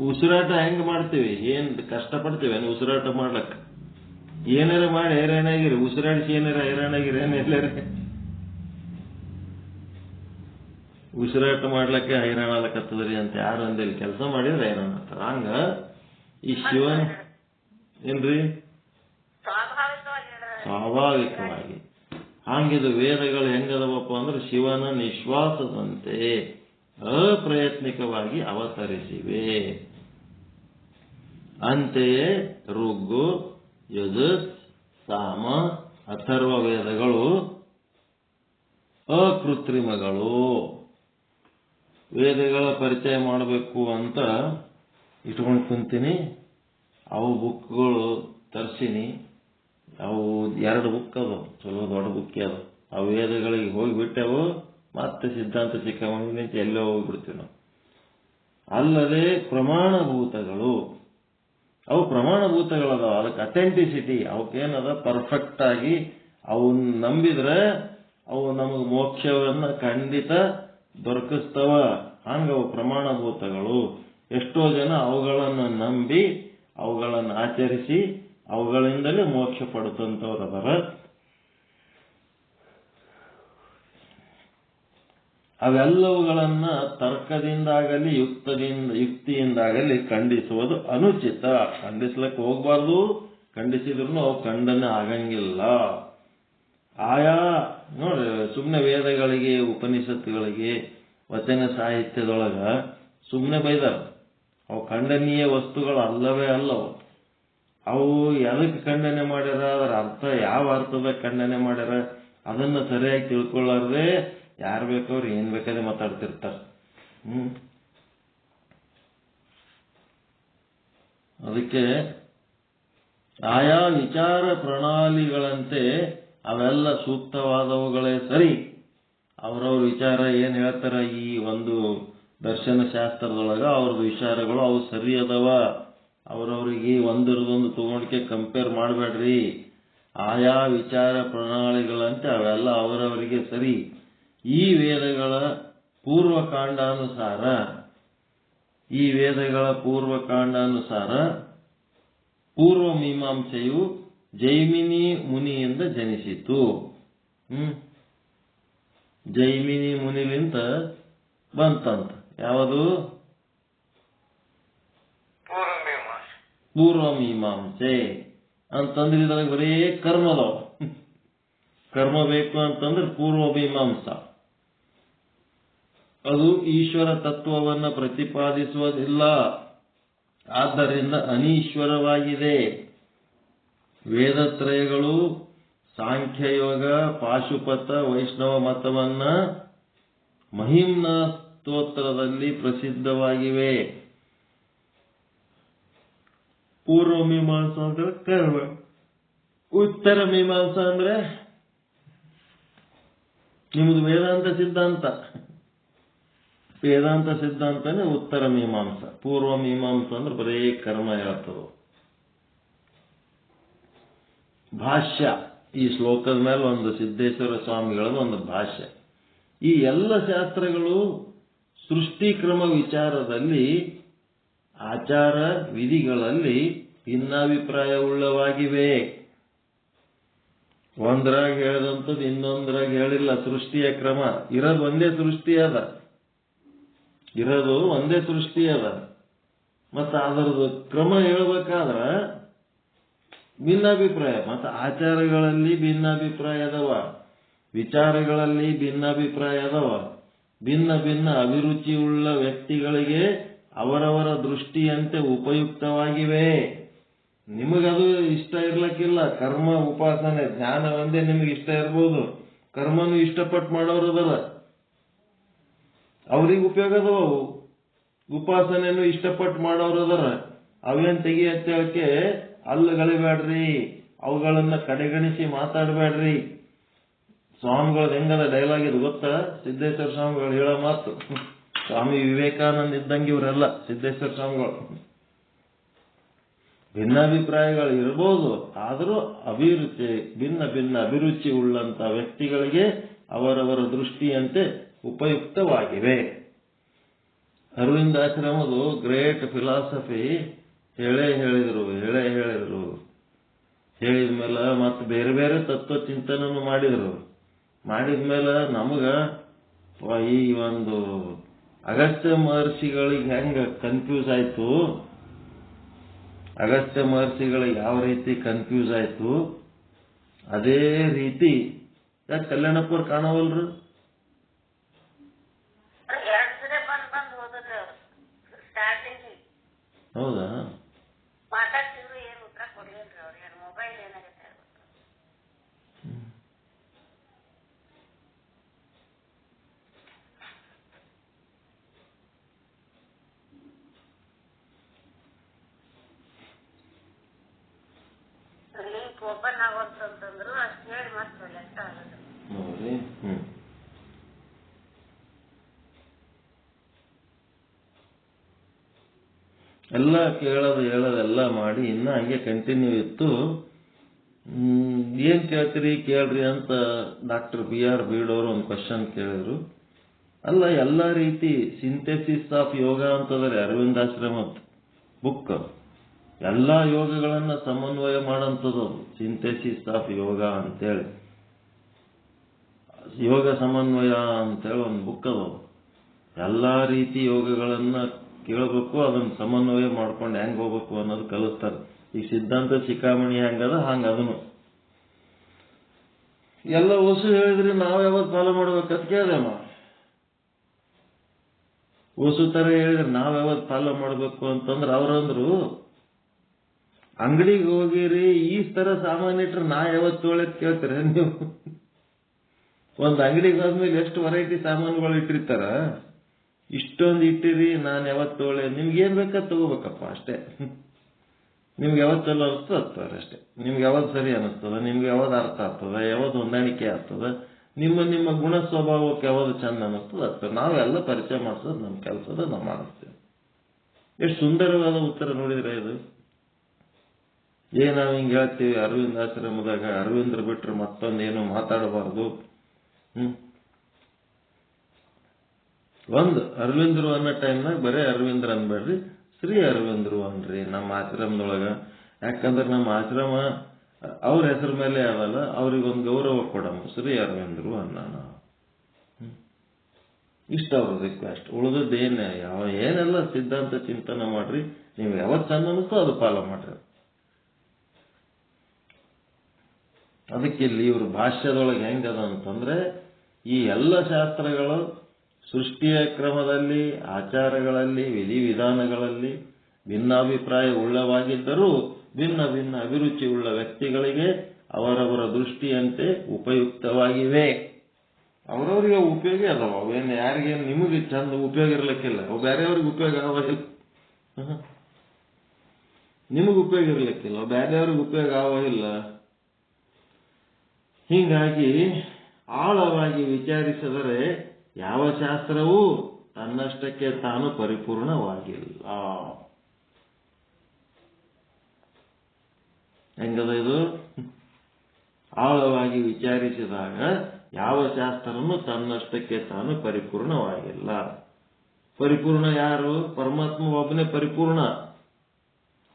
ಉಸಿರಾಟ ಹೆಂಗ್ ಮಾಡ್ತೀವಿ, ಏನ್ ಕಷ್ಟಪಡ್ತೀವಿ ಉಸಿರಾಟ ಮಾಡ್ಲಕ್ಕ. ಏನಾರ ಮಾಡಿ ಹೈರಾಣಾಗಿರಿ, ಉಸಿರಾಡಿಸಿ ಏನಾರ ಹೈರಾಣಾಗಿರಿ, ಏನೆಲ್ಲರ ಉಸಿರಾಟ ಮಾಡ್ಲಕ್ಕೆ ಹೈರಾಣಾಲಕತ್ತದ್ರಿ ಅಂತ ಯಾರು ಅಂದಿಲ್ಲ. ಕೆಲಸ ಮಾಡಿದ್ರೆ ಹೈರಾಣ ಆಗ್ತಾರ. ಹಂಗ ಈ ಶಿವನ ಏನ್ರಿ ಸ್ವಾಭಾವಿಕವಾಗಿ ಹಂಗಿದು ವೇದಗಳು ಹೆಂಗದವಪ್ಪ ಅಂದ್ರೆ ಶಿವನ ನಿಶ್ವಾಸದಂತೆ ಅಪ್ರಯತ್ನಿಕವಾಗಿ ಅವತರಿಸಿವೆ. ಅಂತೆಯೇ ಋಗ್ಗು, ಯಜುಸ್, ಸಾಮ, ಅಥರ್ವ ವೇದಗಳು ಅಕೃತ್ರಿಮಗಳು. ವೇದಗಳ ಪರಿಚಯ ಮಾಡಬೇಕು ಅಂತ ಇಟ್ಕೊಂಡು ಕುಂತೀನಿ. ಅವು ಬುಕ್ಗಳು ತರ್ಸಿನಿ. ಅವು 2 ಬುಕ್ ಅದು, ಚಲೋ ದೊಡ್ಡ ಬುಕ್ ಅದು. ಅವು ವೇದಗಳಿಗೆ ಹೋಗಿಬಿಟ್ಟೆವು, ಮತ್ತೆ ಸಿದ್ಧಾಂತ ಚಿಕ್ಕಮಣಿ ನಿಂತು ಎಲ್ಲೋ ಹೋಗ್ಬಿಡ್ತೀವಿ ನಾವು. ಅಲ್ಲದೆ ಪ್ರಮಾಣಭೂತಗಳು, ಅವು ಪ್ರಮಾಣಭೂತಗಳದಾವ, ಅದಕ್ಕೆ ಅಥೆಂಟಿಸಿಟಿ, ಅವಕ್ಕೇನದ ಪರ್ಫೆಕ್ಟ್ ಆಗಿ ಅವನ್ನ ನಂಬಿದ್ರೆ ಅವು ನಮಗೆ ಮೋಕ್ಷವನ್ನ ಖಂಡಿತ ದೊರಕಿಸ್ತವ. ಹಂಗವು ಪ್ರಮಾಣಭೂತಗಳು. ಎಷ್ಟೋ ಜನ ಅವುಗಳನ್ನು ನಂಬಿ ಅವುಗಳನ್ನು ಆಚರಿಸಿ ಅವುಗಳಿಂದಲೇ ಮೋಕ್ಷ ಪಡುತ್ತಂತವ್ರು ಅದರ. ಅವೆಲ್ಲವುಗಳನ್ನ ತರ್ಕದಿಂದಾಗಲಿ ಯುಕ್ತಿಯಿಂದಾಗಲಿ ಖಂಡಿಸುವುದು ಅನುಚಿತ. ಖಂಡಿಸ್ಲಕ್ಕೆ ಹೋಗ್ಬಾರ್ದು, ಖಂಡಿಸಿದ್ರು ಅವು ಖಂಡನೆ ಆಗಂಗಿಲ್ಲ. ಆಯಾ ನೋಡ್ರಿ, ಸುಮ್ಮನೆ ವೇದಗಳಿಗೆ ಉಪನಿಷತ್ತುಗಳಿಗೆ ವಚನ ಸಾಹಿತ್ಯದೊಳಗ ಸುಮ್ಮನೆ ಬೈದಾರ. ಅವು ಖಂಡನೀಯ ವಸ್ತುಗಳು ಅಲ್ಲವೇ ಅಲ್ಲವು. ಅವು ಎದಕ್ಕೆ ಖಂಡನೆ ಮಾಡ್ಯಾರ, ಅದರ ಅರ್ಥ ಯಾವ ಅರ್ಥದ ಖಂಡನೆ ಮಾಡ್ಯಾರ ಅದನ್ನ ಸರಿಯಾಗಿ ತಿಳ್ಕೊಳ್ಳಾರ್ದೆ ಯಾರು ಬೇಕವ್ರು ಏನ್ ಬೇಕಾದ್ರೆ ಮಾತಾಡ್ತಿರ್ತಾರೆ. ಅದಕ್ಕೆ ಆಯಾ ವಿಚಾರ ಪ್ರಣಾಳಿಗಳಂತೆ ಅವೆಲ್ಲ ಸೂಕ್ತವಾದವುಗಳೇ ಸರಿ. ಅವರವ್ರ ವಿಚಾರ ಏನ್ ಹೇಳ್ತಾರ ಈ ಒಂದು ದರ್ಶನ ಶಾಸ್ತ್ರದೊಳಗ ಅವ್ರದ್ದು ವಿಚಾರಗಳು ಅವು ಸರಿ ಅದಾವ. ಅವ್ರವ್ರಿಗೆ ಒಂದರದೊಂದು ತಗೊಂಡಿಕೆ ಕಂಪೇರ್ ಮಾಡಬೇಡ್ರಿ. ಆಯಾ ವಿಚಾರ ಪ್ರಣಾಳಿಗಳಂತೆ ಅವೆಲ್ಲ ಅವರವರಿಗೆ ಸರಿ. ಈ ವೇದಗಳ ಪೂರ್ವಕಾಂಡಾನುಸಾರ ಪೂರ್ವ ಮೀಮಾಂಸೆಯು ಜೈಮಿನಿ ಮುನಿಯಿಂದ ಜನಿಸಿತು. ಜೈಮಿನಿ ಮುನಿಲಿಂತ ಬಂತಂತ. ಯಾವುದು? ಪೂರ್ವ ಮೀಮಾಂಸೆ ಅಂತಂದ್ರೆ ಇದ್ರಾಗ ಬರೀ ಕರ್ಮದವ. ಕರ್ಮ ಬೇಕು ಅಂತಂದ್ರೆ ಪೂರ್ವ ಮೀಮಾಂಸ. ಅದು ಈಶ್ವರ ತತ್ವವನ್ನು ಪ್ರತಿಪಾದಿಸುವುದಿಲ್ಲ, ಆದ್ದರಿಂದ ಅನೀಶ್ವರವಾಗಿದೆ. ವೇದತ್ರಯಗಳು ಸಾಂಖ್ಯಯೋಗ, ಪಾಶುಪತ, ವೈಷ್ಣವ ಮತವನ್ನ ಮಹಿಮ್ನ ಸ್ತೋತ್ರದಲ್ಲಿ ಪ್ರಸಿದ್ಧವಾಗಿವೆ. ಪೂರ್ವ ಮೀಮಾಂಸ ಅಂದ್ರೆ ಕರ್ಮ, ಉತ್ತರ ಮೀಮಾಂಸ ಅಂದ್ರೆ ನಿಮ್ದು ವೇದಾಂತ ಸಿದ್ಧಾಂತ. ವೇದಾಂತ ಸಿದ್ಧಾಂತನೇ ಉತ್ತರ ಮೀಮಾಂಸ. ಪೂರ್ವ ಮೀಮಾಂಸ ಅಂದ್ರೆ ಬರೀ ಕರ್ಮ ಹೇಳ್ತದ. ಭಾಷ್ಯ, ಈ ಶ್ಲೋಕದ ಮೇಲೆ ಒಂದು ಸಿದ್ದೇಶ್ವರ ಸ್ವಾಮಿಗಳದ್ದು ಒಂದು ಭಾಷ್ಯ. ಈ ಎಲ್ಲ ಶಾಸ್ತ್ರಗಳು ಸೃಷ್ಟಿಕ್ರಮ ವಿಚಾರದಲ್ಲಿ, ಆಚಾರ ವಿಧಿಗಳಲ್ಲಿ ಭಿನ್ನಾಭಿಪ್ರಾಯವುಳ್ಳವಾಗಿವೆ. ಒಂದ್ರಾಗ ಹೇಳಿದಂಥದ್ದು ಇನ್ನೊಂದ್ರಾಗ ಹೇಳಿಲ್ಲ. ಸೃಷ್ಟಿಯ ಕ್ರಮ ಇರೋದು ಒಂದೇ ಸೃಷ್ಟಿ ಅದ, ಮತ್ತ ಅದರದ್ದು ಕ್ರಮ ಹೇಳ್ಬೇಕಾದ್ರ ಭಿನ್ನಾಭಿಪ್ರಾಯ. ಮತ್ತು ಆಚಾರಗಳಲ್ಲಿ ಭಿನ್ನಾಭಿಪ್ರಾಯ ಅದಾವ, ವಿಚಾರಗಳಲ್ಲಿ ಭಿನ್ನಾಭಿಪ್ರಾಯ ಅದಾವ. ಭಿನ್ನ ಭಿನ್ನ ಅಭಿರುಚಿಯುಳ್ಳ ವ್ಯಕ್ತಿಗಳಿಗೆ ಅವರವರ ದೃಷ್ಟಿಯಂತೆ ಉಪಯುಕ್ತವಾಗಿವೆ. ನಿಮಗದು ಇಷ್ಟ ಇರ್ಲಕ್ಕಿಲ್ಲ. ಕರ್ಮ, ಉಪಾಸನೆ, ಜ್ಞಾನ ಒಂದೇ ನಿಮಗೆ ಇಷ್ಟ ಇರ್ಬೋದು. ಕರ್ಮನು ಇಷ್ಟಪಟ್ಟು ಮಾಡೋರು ಅದರ, ಅವ್ರಿಗೆ ಉಪಯೋಗ ಅದಾವು. ಉಪಾಸನೆಯನ್ನು ಇಷ್ಟಪಟ್ಟು ಮಾಡೋರು ಅದರ, ಅವೇನ್ ತೆಗಿಯಕ್ಕೆ ಅಲ್ಲಗಳಿಬೇಡ್ರಿ, ಅವುಗಳನ್ನ ಕಡೆಗಣಿಸಿ ಮಾತಾಡಬೇಡ್ರಿ. ಸ್ವಾಮಿಗಳದ್ದು ಹೆಂಗದ ಡೈಲಾಗ್ ಇದು ಗೊತ್ತಾ? ಸಿದ್ದೇಶ್ವರ ಸ್ವಾಮಿಗಳು ಹೇಳೋ ಮಾತು. ಸ್ವಾಮಿ ವಿವೇಕಾನಂದ ಇದ್ದಂಗೆ ಇವರೆಲ್ಲ ಸಿದ್ದೇಶ್ವರ ಸ್ವಾಮಿಗಳು. ಭಿನ್ನಾಭಿಪ್ರಾಯಗಳು ಇರ್ಬೋದು, ಆದರೂ ಭಿನ್ನ ಭಿನ್ನ ಅಭಿರುಚಿ ಉಳ್ಳಂತ ವ್ಯಕ್ತಿಗಳಿಗೆ ಅವರವರ ದೃಷ್ಟಿಯಂತೆ ಉಪಯುಕ್ತವಾಗಿವೆ. ಅರವಿಂದಾಶ್ರಮದು ಗ್ರೇಟ್ ಫಿಲಾಸಫಿ ಹೇಳಿದ್ರು. ಹೇಳಿದ್ಮೇಲೆ ಮತ್ತೆ ಬೇರೆ ಬೇರೆ ತತ್ವ ಚಿಂತನೆಯನ್ನು ಮಾಡಿದ್ಮೇಲೆ ನಮಗ ಈ ಒಂದು ಅಗಸ್ತ್ಯ ಮಹರ್ಷಿಗಳಿಗೆ ಹೆಂಗ ಕನ್ಫ್ಯೂಸ್ ಆಯ್ತು, ಅಗಸ್ತ್ಯ ಮಹರ್ಷಿಗಳಿಗೆ ಯಾವ ರೀತಿ ಕನ್ಫ್ಯೂಸ್ ಆಯ್ತು, ಅದೇ ರೀತಿ ಯಾಕೆ ಕಲ್ಯಾಣಪ್ಪವ್ರು ಕಾಣವಲ್ರು? ಹೌದಾ? ಮಾತಾಡ್ತಿದ್ರು, ಏನು ಉತ್ತರ ಕೊಡ್ಲಿಲ್ರಿ ಅವ್ರಿಗೆ. ಮೊಬೈಲ್ ಏನಾಗತ್ತೆ ಲಿಂಕ್ ಓಪನ್ ಆಗೋಂತಂದ್ರು ಅಷ್ಟು ಹೇಳಿ ಮತ್ತೆ ಲೆಕ್ಕ ಆಗೋದು ನೋಡಿ. ಎಲ್ಲ ಕೇಳೋದು ಹೇಳೋದೆಲ್ಲ ಮಾಡಿ ಇನ್ನ ಹಂಗೆ ಕಂಟಿನ್ಯೂ ಇತ್ತು. ಏನ್ ಕೇಳ್ತೀರಿ ಕೇಳ್ರಿ ಅಂತ ಡಾಕ್ಟರ್ BR ಬೀಡೋರು ಒಂದು ಕ್ವಶನ್ ಕೇಳಿದ್ರು. ಅಲ್ಲ, ಎಲ್ಲ ರೀತಿ ಸಿಂಥೆಸಿಸ್ ಆಫ್ ಯೋಗ ಅಂತಂದ್ರೆ ಅರವಿಂದಾಶ್ರಮ ಬುಕ್, ಎಲ್ಲಾ ಯೋಗಗಳನ್ನ ಸಮನ್ವಯ ಮಾಡೋಂಥದ್ದು ಸಿಂಥೆಸಿಸ್ ಆಫ್ ಯೋಗ ಅಂತೇಳಿ, ಯೋಗ ಸಮನ್ವಯ ಅಂತೇಳಿ ಒಂದು ಬುಕ್ ಅದು. ಎಲ್ಲಾ ರೀತಿ ಯೋಗಗಳನ್ನ ಕೇಳಬೇಕು, ಅದನ್ನ ಸಮನ್ವಯ ಮಾಡ್ಕೊಂಡು ಹೆಂಗ್ ಹೋಗ್ಬೇಕು ಅನ್ನೋದು ಕಲಿಸ್ತಾರೆ. ಈಗ ಸಿದ್ಧಾಂತ ಶಿಖಾಮಣಿ ಹೆಂಗದ ಹಂಗ ಅದನ್ನು ಎಲ್ಲ ಹೊಸು ಹೇಳಿದ್ರಿ, ನಾವ್ ಯಾವತ್ತು ಫಾಲೋ ಮಾಡ್ಬೇಕಂತ ಕೇಳ್ದಮ್ಮ. ಹೊಸು ತರ ಹೇಳಿದ್ರೆ ನಾವ್ ಯಾವತ್ತು ಫಾಲೋ ಮಾಡ್ಬೇಕು ಅಂತಂದ್ರೆ ಅವ್ರಂದ್ರು, ಅಂಗಡಿಗೆ ಹೋಗಿರಿ ಈ ತರ ಸಾಮಾನು ಇಟ್ರೆ ನಾ ಯಾವತ್ತು ತೊಗೊಳಕ್ ಕೇಳ್ತೀರ ನೀವು? ಒಂದ್ ಅಂಗಡಿಗೆ ಹೋದ್ಮೇಲೆ ಎಷ್ಟು ವೆರೈಟಿ ಸಾಮಾನುಗಳು ಇಟ್ಟಿರ್ತಾರ, ಇಷ್ಟೊಂದು ಇಟ್ಟಿರಿ, ನಾನು ಯಾವತ್ತು ತೊಗೊಳೆ, ನಿಮ್ಗೆ ಏನ್ ಬೇಕಾದ್ ತಗೋಬೇಕಪ್ಪ ಅಷ್ಟೇ. ನಿಮ್ಗೆ ಯಾವತ್ತು ಚಲೋ ಅನಿಸ್ತದ ಹತ್ತಾರೆ ಅಷ್ಟೇ. ನಿಮ್ಗೆ ಯಾವತ್ತು ಸರಿ ಅನಿಸ್ತದ, ನಿಮ್ಗೆ ಯಾವ್ದು ಅರ್ಥ ಆಗ್ತದ, ಯಾವ್ದು ಹೊಂದಾಣಿಕೆ ಆಗ್ತದ, ನಿಮ್ಮ ಗುಣ ಸ್ವಭಾವಕ್ಕೆ ಯಾವ್ದು ಚಂದ ಅನಿಸ್ತದ ಆಗ್ತದೆ. ನಾವೆಲ್ಲ ಪರಿಚಯ ಮಾಡಿಸೋದು ನಮ್ಮ ಕೆಲಸದ ನಾವು ಮಾಡಿಸ್ತೇವೆ. ಎಷ್ಟು ಸುಂದರವಾದ ಉತ್ತರ ನೋಡಿದ್ರೆ ಇದು. ನಾವ್ ಹಿಂಗೆ ಹೇಳ್ತೀವಿ ಅರವಿಂದ ಆಶ್ರಮದಾಗ ಅರವಿಂದ್ರ ಬಿಟ್ರೆ ಮತ್ತೊಂದೇನು ಮಾತಾಡಬಾರ್ದು. ಒಂದು ಅರವಿಂದರು ಅನ್ನೋ ಟೈಮ್ನಾಗ ಬರೀ ಅರವಿಂದ್ರ ಅನ್ಬೇಡ್ರಿ, ಶ್ರೀ ಅರವಿಂದರು ಅನ್ರಿ ನಮ್ಮ ಆಶ್ರಮದೊಳಗ. ಯಾಕಂದ್ರೆ ನಮ್ಮ ಆಶ್ರಮ ಅವ್ರ ಹೆಸರು ಮೇಲೆ ಅವಲ್ಲ, ಅವ್ರಿಗೊಂದು ಗೌರವ ಕೊಡಮ್ಮ, ಶ್ರೀ ಅರವಿಂದರು ಅನ್ನಾನ. ಇಷ್ಟ ಅವ್ರ ರಿಕ್ವೆಸ್ಟ್. ಉಳಿದದ್ದೇನೆ ಏನೆಲ್ಲ ಸಿದ್ಧಾಂತ ಚಿಂತನೆ ಮಾಡ್ರಿ, ನೀವು ಯಾವತ್ತು ಚಂದ ಅನಿಸ್ತೋ ಅದು ಫಾಲೋ ಮಾಡ್ರಿ. ಅದಕ್ಕೆ ಇಲ್ಲಿ ಇವ್ರ ಭಾಷ್ಯದೊಳಗೆ ಹೆಂಗದ ಅಂತಂದ್ರೆ, ಈ ಎಲ್ಲ ಶಾಸ್ತ್ರಗಳು ಸೃಷ್ಟಿಯ ಕ್ರಮದಲ್ಲಿ, ಆಚಾರಗಳಲ್ಲಿ, ವಿಧಿವಿಧಾನಗಳಲ್ಲಿ ಭಿನ್ನಾಭಿಪ್ರಾಯ ಉಳ್ಳವಾಗಿದ್ದರೂ ಭಿನ್ನ ಭಿನ್ನ ಅಭಿರುಚಿ ಉಳ್ಳ ವ್ಯಕ್ತಿಗಳಿಗೆ ಅವರವರ ದೃಷ್ಟಿಯಂತೆ ಉಪಯುಕ್ತವಾಗಿವೆ. ಅವರವರಿಗೆ ಉಪಯೋಗ ಅದಾವ. ಅವೇನು ಯಾರಿಗೇನು ನಿಮಗೆ ಚಂದ ಉಪಯೋಗ ಇರ್ಲಿಕ್ಕಿಲ್ಲ, ಅವು ಬೇರೆಯವ್ರಿಗೆ ಉಪಯೋಗ ಆಗೋದಿಲ್ಲ. ನಿಮಗೆ ಉಪಯೋಗ ಇರ್ಲಿಕ್ಕಿಲ್ಲ, ಬೇರೆಯವ್ರಿಗೆ ಉಪಯೋಗ ಆಗೋದಿಲ್ಲ. ಹೀಗಾಗಿ ಆಳವಾಗಿ ವಿಚಾರಿಸಿದರೆ ಯಾವ ಶಾಸ್ತ್ರವೂ ತನ್ನಷ್ಟಕ್ಕೆ ತಾನು ಪರಿಪೂರ್ಣವಾಗಿಲ್ಲ. ಹೆಂಗದ ಇದು? ಆಳವಾಗಿ ವಿಚಾರಿಸಿದಾಗ ಯಾವ ಶಾಸ್ತ್ರನೂ ತನ್ನಷ್ಟಕ್ಕೆ ತಾನು ಪರಿಪೂರ್ಣವಾಗಿಲ್ಲ. ಪರಿಪೂರ್ಣ ಯಾರು? ಪರಮಾತ್ಮ ಒಬ್ಬನೇ ಪರಿಪೂರ್ಣ,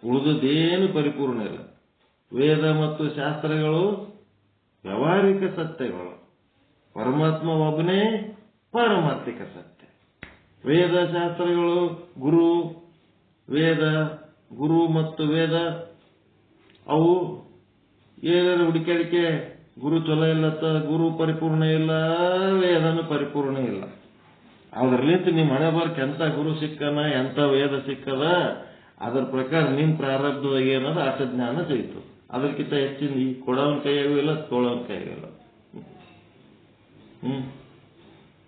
ಉಳಿದುದೇನು ಪರಿಪೂರ್ಣ ಇಲ್ಲ. ವೇದ ಮತ್ತು ಶಾಸ್ತ್ರಗಳು ವ್ಯಾವಹಾರಿಕ ಸತ್ಯಗಳು, ಪರಮಾತ್ಮ ಒಬ್ಬನೇ ಪಾರಮಾರ್ಥಿಕ ಸತ್ಯ. ವೇದ ಶಾಸ್ತ್ರಗಳು ಗುರು ಮತ್ತು ವೇದ ಅವು ಏನಾದ್ರು ಹುಡುಕಾಡಿಕೆ, ಗುರು ಚಲೋ ಇಲ್ಲತ್ತ, ಗುರು ಪರಿಪೂರ್ಣ ಇಲ್ಲ, ವೇದನು ಪರಿಪೂರ್ಣ ಇಲ್ಲ. ಅದ್ರಲ್ಲಿಂತ ನಿಮ್ಮ ಹಣೆ ಬರ್ಕ ಎಂತ ಗುರು ಸಿಕ್ಕನ, ಎಂತ ವೇದ ಸಿಕ್ಕದ, ಅದ್ರ ಪ್ರಕಾರ ನಿಮ್ ಪ್ರಾರಬ್ಧದಾಗ ಏನದ ಅಷ್ಟ ಜ್ಞಾನ ಸಿಗ್ತು. ಅದಕ್ಕಿಂತ ಹೆಚ್ಚಿನ ಈ ಕೊಡೋನ್ ಕೈಯಾಗೂ ಇಲ್ಲ, ತೊಳೋನ್ ಕೈಯಾಗೂ ಇಲ್ಲ.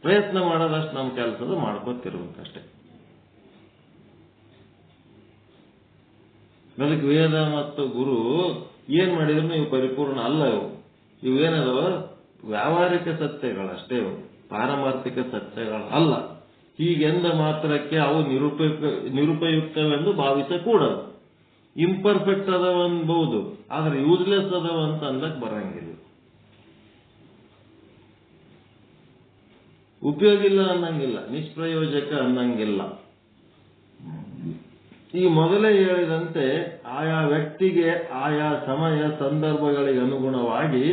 ಪ್ರಯತ್ನ ಮಾಡೋದಷ್ಟು ನಮ್ಮ ಕೆಲಸದ ಮಾಡ್ಕೊತಿರ್ಬೇಕಷ್ಟೇ. ಅದಕ್ಕೆ ವೇದ ಮತ್ತು ಗುರು ಏನ್ ಮಾಡಿದ್ರು ಇವು ಪರಿಪೂರ್ಣ ಅಲ್ಲ. ಇವೇನದವ ವ್ಯಾವಹಾರಿಕ ಸತ್ಯಗಳಷ್ಟೇ, ಪಾರಮಾರ್ಥಿಕ ಸತ್ಯಗಳು ಅಲ್ಲ. ಹೀಗೆಂದ ಮಾತ್ರಕ್ಕೆ ಅವು ನಿರುಪಯುಕ್ತವೆಂದು ಭಾವಿಸಕೂಡದು. ಇಂಪರ್ಫೆಕ್ಟ್ ಅದಾವ ಅನ್ಬಹುದು, ಆದ್ರೆ ಯೂಸ್ಲೆಸ್ ಅದಾವ ಅಂತ ಅಂದಕ್ ಬರಂಗಿಲ್ಲ. ಉಪಯೋಗ ಇಲ್ಲ ಅನ್ನಂಗಿಲ್ಲ, ನಿಷ್ಪ್ರಯೋಜಕ ಅನ್ನಂಗಿಲ್ಲ. ಈ ಮೊದಲೇ ಹೇಳಿದಂತೆ ಆಯಾ ವ್ಯಕ್ತಿಗೆ ಆಯಾ ಸಮಯ ಸಂದರ್ಭಗಳಿಗೆ ಅನುಗುಣವಾಗಿ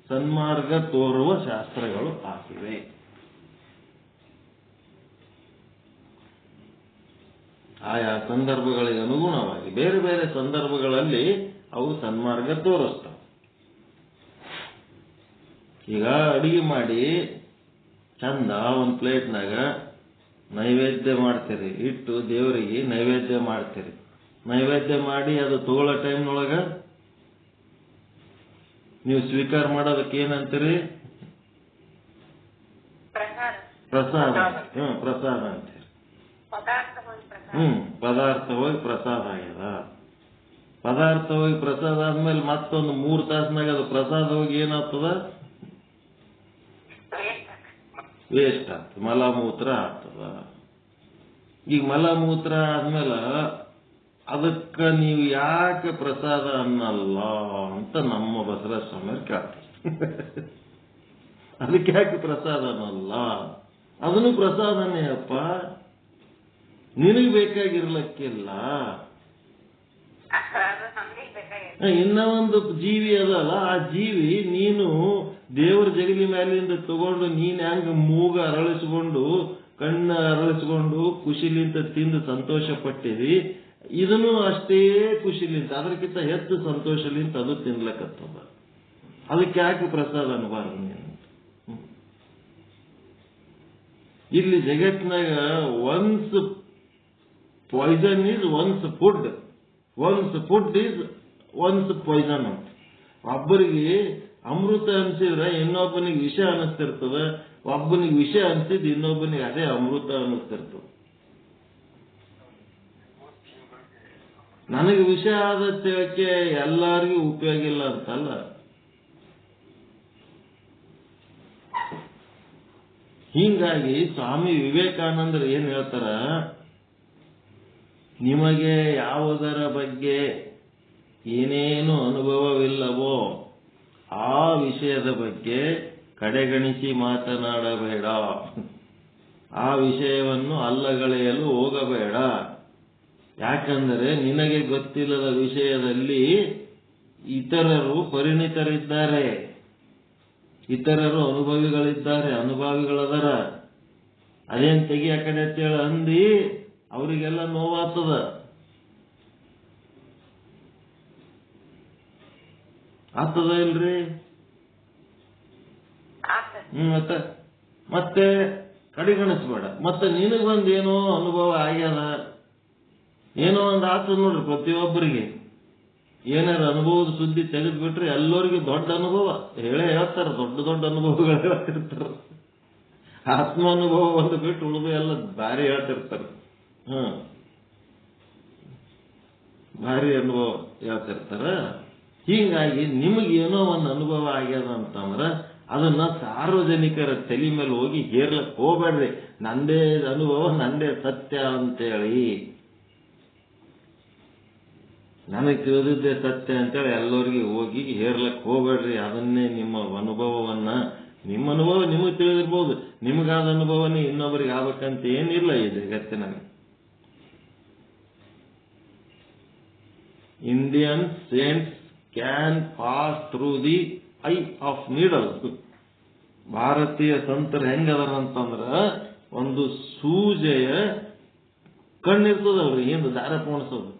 ಸನ್ಮಾರ್ಗ ತೋರುವ ಶಾಸ್ತ್ರಗಳು ಆಗಿವೆ. ಆಯಾ ಸಂದರ್ಭಗಳಿಗೆ ಅನುಗುಣವಾಗಿ ಬೇರೆ ಬೇರೆ ಸಂದರ್ಭಗಳಲ್ಲಿ ಅವು ಸನ್ಮಾರ್ಗ ತೋರಿಸ್ತವೆ. ಈಗ ಅಡಿಗೆ ಮಾಡಿ ಚಂದ ಒಂದು ಪ್ಲೇಟ್ನಾಗ ನೈವೇದ್ಯ ಮಾಡ್ತೀರಿ, ಇಟ್ಟು ದೇವರಿಗೆ ನೈವೇದ್ಯ ಮಾಡ್ತೀರಿ. ನೈವೇದ್ಯ ಮಾಡಿ ಅದು ತಗೊಳ್ಳೋ ಟೈಮ್ನೊಳಗ ನೀವು ಸ್ವೀಕಾರ ಮಾಡೋದಕ್ಕೆ ಏನಂತೀರಿ? ಪ್ರಸಾದ. ಪ್ರಸಾದ ಅಂತೀರಿ. ಪದಾರ್ಥ ಹೋಗಿ ಪ್ರಸಾದ ಆಗ್ಯದ. ಪದಾರ್ಥ ಹೋಗಿ ಪ್ರಸಾದ ಆದ್ಮೇಲೆ ಮತ್ತೊಂದು 3 ತಾಸಿನಾಗ ಅದು ಪ್ರಸಾದ ಹೋಗಿ ಏನಾಗ್ತದ? ವೇಸ್ಟ್ ಆಗ್ತದ, ಮಲಮೂತ್ರ ಆಗ್ತದ. ಈಗ ಮಲಮೂತ್ರ ಆದ್ಮೇಲೆ ಅದಕ್ಕ ನೀವು ಯಾಕೆ ಪ್ರಸಾದ ಅನ್ನಲ್ಲ ಅಂತ ನಮ್ಮ ಬಸವರಾಜ ಸ್ವಾಮಿಯವ್ರು ಕೇಳ್ತಾರೆ. ಅದಕ್ಕೆ ಯಾಕೆ ಪ್ರಸಾದ ಅನ್ನಲ್ಲ? ಅದನ್ನು ಪ್ರಸಾದನೇ ಅಪ್ಪ, ನಿನಗೆ ಬೇಕಾಗಿರ್ಲಕ್ಕಿಲ್ಲ. ಇನ್ನ ಒಂದು ಜೀವಿ ಅದಲ್ಲ, ಆ ಜೀವಿ ನೀನು ದೇವರ ಜಗಲಿ ಮೇಲಿಂದ ತಗೊಂಡು ನೀನ್ ಹೆಂಗ ಮೂಗ ಅರಳಿಸ್ಕೊಂಡು ಕಣ್ಣ ಅರಳಿಸ್ಕೊಂಡು ಖುಷಿಲಿಂತ ತಿಂದು ಸಂತೋಷ ಪಟ್ಟಿದಿ, ಇದನ್ನು ಅಷ್ಟೇ ಖುಷಿಲಿಂತ ಅದಕ್ಕಿಂತ ಹೆಚ್ಚು ಸಂತೋಷಲಿಂತ ಅದು ತಿನ್ಲಕ್ಕತ್ತದ. ಅದಕ್ಕೆ ಯಾಕೆ ಪ್ರಸಾದ ಅನ್ಬಾರ್ದು ನೀನು? ಇಲ್ಲಿ ಜಗತ್ತಿನಾಗ one's poison is one's food, one's food is one's poison ಅಂತ. ಒಬ್ಬರಿಗೆ ಅಮೃತ ಅನಿಸಿದ್ರೆ ಇನ್ನೊಬ್ಬನಿಗೆ ವಿಷ ಅನಿಸ್ತಿರ್ತದ, ಒಬ್ಬನಿಗೆ ವಿಷ ಅನಿಸಿದ್ ಇನ್ನೊಬ್ಬನಿಗೆ ಅದೇ ಅಮೃತ ಅನಿಸ್ತಿರ್ತದ. ನನಗೆ ವಿಷ ಆದ ತಿಳಕೆ ಎಲ್ಲರಿಗೂ ಉಪಯೋಗ ಇಲ್ಲ ಅಂತಲ್ಲ. ಹೀಗಾಗಿ ಸ್ವಾಮಿ ವಿವೇಕಾನಂದರು ಏನ್ ಹೇಳ್ತಾರ, ನಿಮಗೆ ಯಾವುದರ ಬಗ್ಗೆ ಏನೇನು ಅನುಭವವಿಲ್ಲವೋ ಆ ವಿಷಯದ ಬಗ್ಗೆ ಕಡೆಗಣಿಸಿ ಮಾತನಾಡಬೇಡ, ಆ ವಿಷಯವನ್ನು ಅಲ್ಲಗಳೆಯಲು ಹೋಗಬೇಡ. ಯಾಕಂದರೆ ನಿನಗೆ ಗೊತ್ತಿಲ್ಲದ ವಿಷಯದಲ್ಲಿ ಇತರರು ಪರಿಣಿತರಿದ್ದಾರೆ, ಇತರರು ಅನುಭವಿಗಳದರ. ಅದೇನ್ ತೆಗಿ ಆ ಕಡೆ ಅಂತೇಳಿ ಅಂದಿ ಅವರಿಗೆಲ್ಲ ನೋವಾಗ್ತದ. ಆಗ್ತದ ಇಲ್ರಿ? ಮತ್ತೆ ಕಡೆಗಣಿಸ್ಬೇಡ. ಮತ್ತೆ ನಿನಗೊಂದು ಏನೋ ಅನುಭವ ಆಗ್ಯದ, ಏನೋ ಒಂದು ಆಗ್ತದ ನೋಡ್ರಿ. ಪ್ರತಿಯೊಬ್ಬರಿಗೆ ಏನಾರ ಅನುಭವದ ಸುದ್ದಿ ತೆಗೆದ್ಬಿಟ್ರೆ ಎಲ್ಲರಿಗೂ ದೊಡ್ಡ ಅನುಭವ ಹೇಳೇ ಹೇಳ್ತಾರ, ದೊಡ್ಡ ದೊಡ್ಡ ಅನುಭವಗಳು ಹೇಳ್ತಿರ್ತಾರ. ಆತ್ಮ ಅನುಭವ ಒಂದು ಬಿಟ್ಟು ಉಳಿದು ಎಲ್ಲ ಭಾರಿ ಹೇಳ್ತಿರ್ತಾರ. ಭಾರಿ ಅನುಭವ ಹೇಳ್ತಿರ್ತಾರ. ಹೀಗಾಗಿ ನಿಮಗೇನೋ ಒಂದು ಅನುಭವ ಆಗ್ಯದ ಅಂತಂದ್ರ ಅದನ್ನ ಸಾರ್ವಜನಿಕರ ತಲೆ ಮೇಲೆ ಹೋಗಿ ಹೇರ್ಲಕ್ ಹೋಗ್ಬೇಡ್ರಿ. ನಂದೇ ಅನುಭವ, ನಂದೇ ಸತ್ಯ ಅಂತೇಳಿ, ನನಗೆ ತಿಳಿದಿದ್ದೇ ಸತ್ಯ ಅಂತೇಳಿ ಎಲ್ಲರಿಗೆ ಹೋಗಿ ಹೇರ್ಲಕ್ ಹೋಗ್ಬೇಡ್ರಿ. ಅದನ್ನೇ ನಿಮ್ಮ ಅನುಭವವನ್ನ, ನಿಮ್ಮ ಅನುಭವ ನಿಮಗೆ ತಿಳಿದಿರ್ಬೋದು, ನಿಮಗಾದ ಅನುಭವನೇ ಇನ್ನೊಬ್ಬರಿಗೆ ಆಗ್ಬೇಕಂತ ಏನಿಲ್ಲ ಈ ಜಗತ್ತಿನಾಗ. Indian saints can pass through the I of needle. ಭಾರತೀಯ ಸಂತರು ಹೆಂಗದಾರ ಅಂತಂದ್ರ ಒಂದು ಸೂಜೆಯ ಕಣ್ಣಿರ್ತದವ್ರಿ, ಹಿಂದೆ ದಾರ ಪೋಣಿಸೋದು,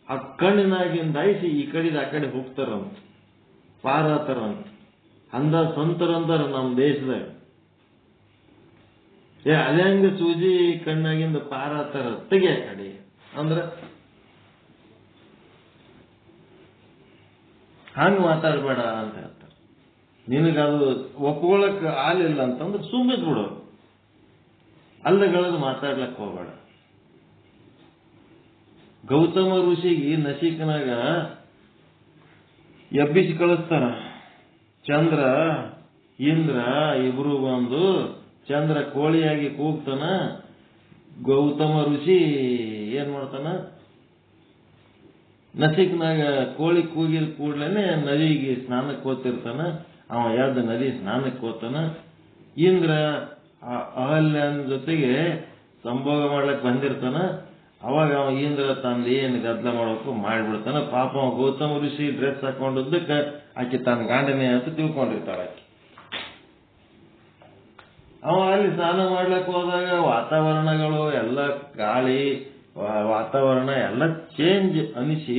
ಆ ಕಣ್ಣಿನಾಗಿಂದ ಆಯ್ಸಿ ಈ ಕಡೆದ ಆ ಕಡೆ ಹೋಗ್ತಾರಂತ, ಪಾರಾತಾರಂತ. ಅಂದ ಸಂತರಂದಾರ ನಮ್ಮ ದೇಶದಾಗ. ಅದ್ಯಾಂಗ ಸೂಜಿ ಕಣ್ಣಾಗಿಂದ ಪಾರಾತಾರ ತೆಗಿ ಆ ಕಡೆ ಅಂದ್ರ ಹಂಗ ಮಾತಾಡ್ಬೇಡ ಅಂತ ಹೇಳ್ತಾರೆ. ನಿನಗದು ಒಪ್ಕೊಳಕ್ ಆಲಿಲ್ಲ ಅಂತಂದ್ರೆ ಸುಮ್ಮಿದ್ ಬಿಡು, ಅಲ್ಲಗಳದು ಮಾತಾಡ್ಲಕ್ ಹೋಗ್ಬೇಡ. ಗೌತಮ ಋಷಿಗೆ ನಸಿಕನಾಗ ಎಬ್ಬಿಸಿ ಕಳಿಸ್ತಾರ. ಚಂದ್ರ ಇಂದ್ರ ಇಬ್ರು ಬಂದು ಚಂದ್ರ ಕೋಳಿಯಾಗಿ ಕೂಗ್ತಾನ. ಗೌತಮ ಋಷಿ ಏನ್ ಮಾಡ್ತಾನ, ನಸಿಕ್ನಾಗ ಕೋಳಿ ಕೂಗಿದ ಕೂಡ್ಲೇನೆ ನದಿಗೆ ಸ್ನಾನಕ್ಕೆ ಹೋಗ್ತಿರ್ತಾನ. ಅವ ಎದ್ದು ನದಿ ಸ್ನಾನಕ್ಕೆ ಹೋಗ್ತಾನ. ಇಂದ್ರ ಅಹಲ್ಯನ ಜೊತೆಗೆ ಸಂಭೋಗ ಮಾಡ್ಲಕ್ ಬಂದಿರ್ತಾನ. ಅವಾಗ ಅವ ಇಂದ್ರ ತಂದು ಏನು ಗದ್ದಲ ಮಾಡ್ಬೇಕು ಮಾಡಿಬಿಡ್ತಾನ. ಪಾಪ ಅವ ಗೌತಮ ಋಷಿ ಡ್ರೆಸ್ ಹಾಕೊಂಡಿದ್ದಕ್ಕೆ ಆಕೆ ತನ್ನ ಗಾಂಡನೆ ಅಂತ ತಿಳ್ಕೊಂಡಿರ್ತಾಳ ಆಕೆ. ಅವ ಅಲ್ಲಿ ಸ್ನಾನ ಮಾಡ್ಲಕ್ ಹೋದಾಗ ವಾತಾವರಣಗಳು ಎಲ್ಲ ಗಾಳಿ ವಾತಾವರಣ ಎಲ್ಲ ಚೇಂಜ್ ಅನಿಸಿ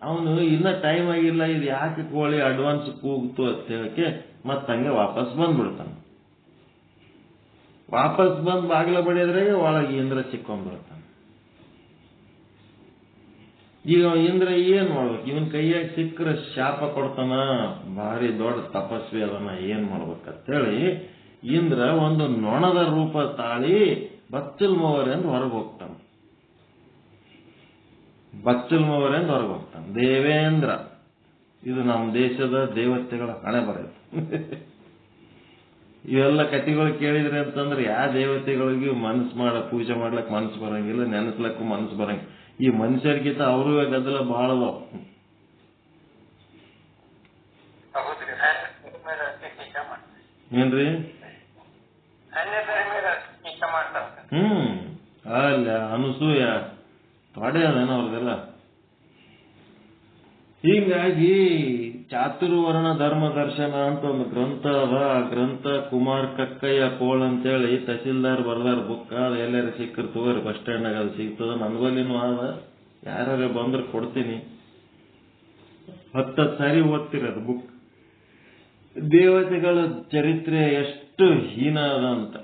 ಅವನು ಇನ್ನ ಟೈಮ್ ಆಗಿಲ್ಲ, ಇದು ಯಾಕೆ ಕೋಳಿ ಅಡ್ವಾನ್ಸ್ ಕೂಗ್ತು ಅಂತ ಹೇಳಕ್ಕೆ ಮತ್ತಂಗೆ ವಾಪಸ್ ಬಂದ್ಬಿಡ್ತಾನ. ವಾಪಸ್ ಬಂದ್ ಬಾಗಿಲ ಬಡಿದ್ರೆ ಒಳಗೆ ಇಂದ್ರ ಸಿಕ್ಕೊಂಡ್ಬಿಡ್ತಾನ. ಈಗ ಇಂದ್ರ ಏನ್ ಮಾಡ್ಬೇಕು, ಇವನ್ ಕೈಯಾಗ ಸಿಕ್ಕರೆ ಶಾಪ ಕೊಡ್ತಾನ, ಭಾರಿ ದೊಡ್ಡ ತಪಸ್ವಿ ಅದನ್ನ, ಏನ್ ಮಾಡ್ಬೇಕಂತೇಳಿ ಇಂದ್ರ ಒಂದು ನೊಣದ ರೂಪ ತಾಳಿ ಬಚ್ಚಲ್ ಮೋವರೆ ಅಂತ ಹೊರಗೆ ಹೋಗ್ತಾನ. ಬಚ್ಚಲ್ಮವರಿಂದ ಹೊರಗೆ ಹೋಗ್ತಾನೆ. ದೇವೇಂದ್ರ, ಇದು ನಮ್ಮ ದೇಶದ ದೇವತೆಗಳ ಹಣೆ ಬರೆಯುತ್ತೆ. ಇವೆಲ್ಲ ಕಥೆಗಳು ಕೇಳಿದ್ರಿ ಅಂತಂದ್ರೆ ಯಾವ ದೇವತೆಗಳಿಗೂ ಪೂಜೆ ಮಾಡ್ಲಕ್ ಮನಸ್ಸು ಬರಂಗಿಲ್ಲ, ನೆನೆಸ್ಲಕ್ಕೂ ಮನಸ್ಸು ಬರಂಗಿಲ್ಲ. ಈ ಮನುಷ್ಯರಿಗಿಂತ ಅವರು ಗದ್ದಲ ಬಹಳ ಅದಾವ. ಏನ್ರಿ? ಅಲ್ಲ ಅನಸೂಯ ತೊಡೆ ಅದೇನ ಅವ್ರದೆಲ್ಲ. ಹೀಗಾಗಿ ಚಾತುರ್ವರ್ಣ ಧರ್ಮ ದರ್ಶನ ಅಂತ ಒಂದು ಗ್ರಂಥ ಅದ. ಆ ಗ್ರಂಥ ಕುಮಾರ್ ಕಕ್ಕಯ್ಯ ಕೋಳ್ ಅಂತೇಳಿ ತಹಸೀಲ್ದಾರ್ ಬರ್ದಾರ ಬುಕ್. ಅದು ಎಲ್ಲಾರು ಸಿಕ್ಕರ್ ತಗೋರಿ, ಬಸ್ ಸ್ಟ್ಯಾಂಡ್ನಾಗ ಅದು ಸಿಗ್ತದ. ನನ್ಗಲ್ಲಿನೂ ಅದ, ಯಾರು ಬಂದ್ರೆ ಕೊಡ್ತೀನಿ. 10 ಸಾರಿ ಓದ್ತೀರಿ ಅದು ಬುಕ್. ದೇವತೆಗಳ ಚರಿತ್ರೆ ಎಷ್ಟು ಹೀನ ಅದ ಅಂತ.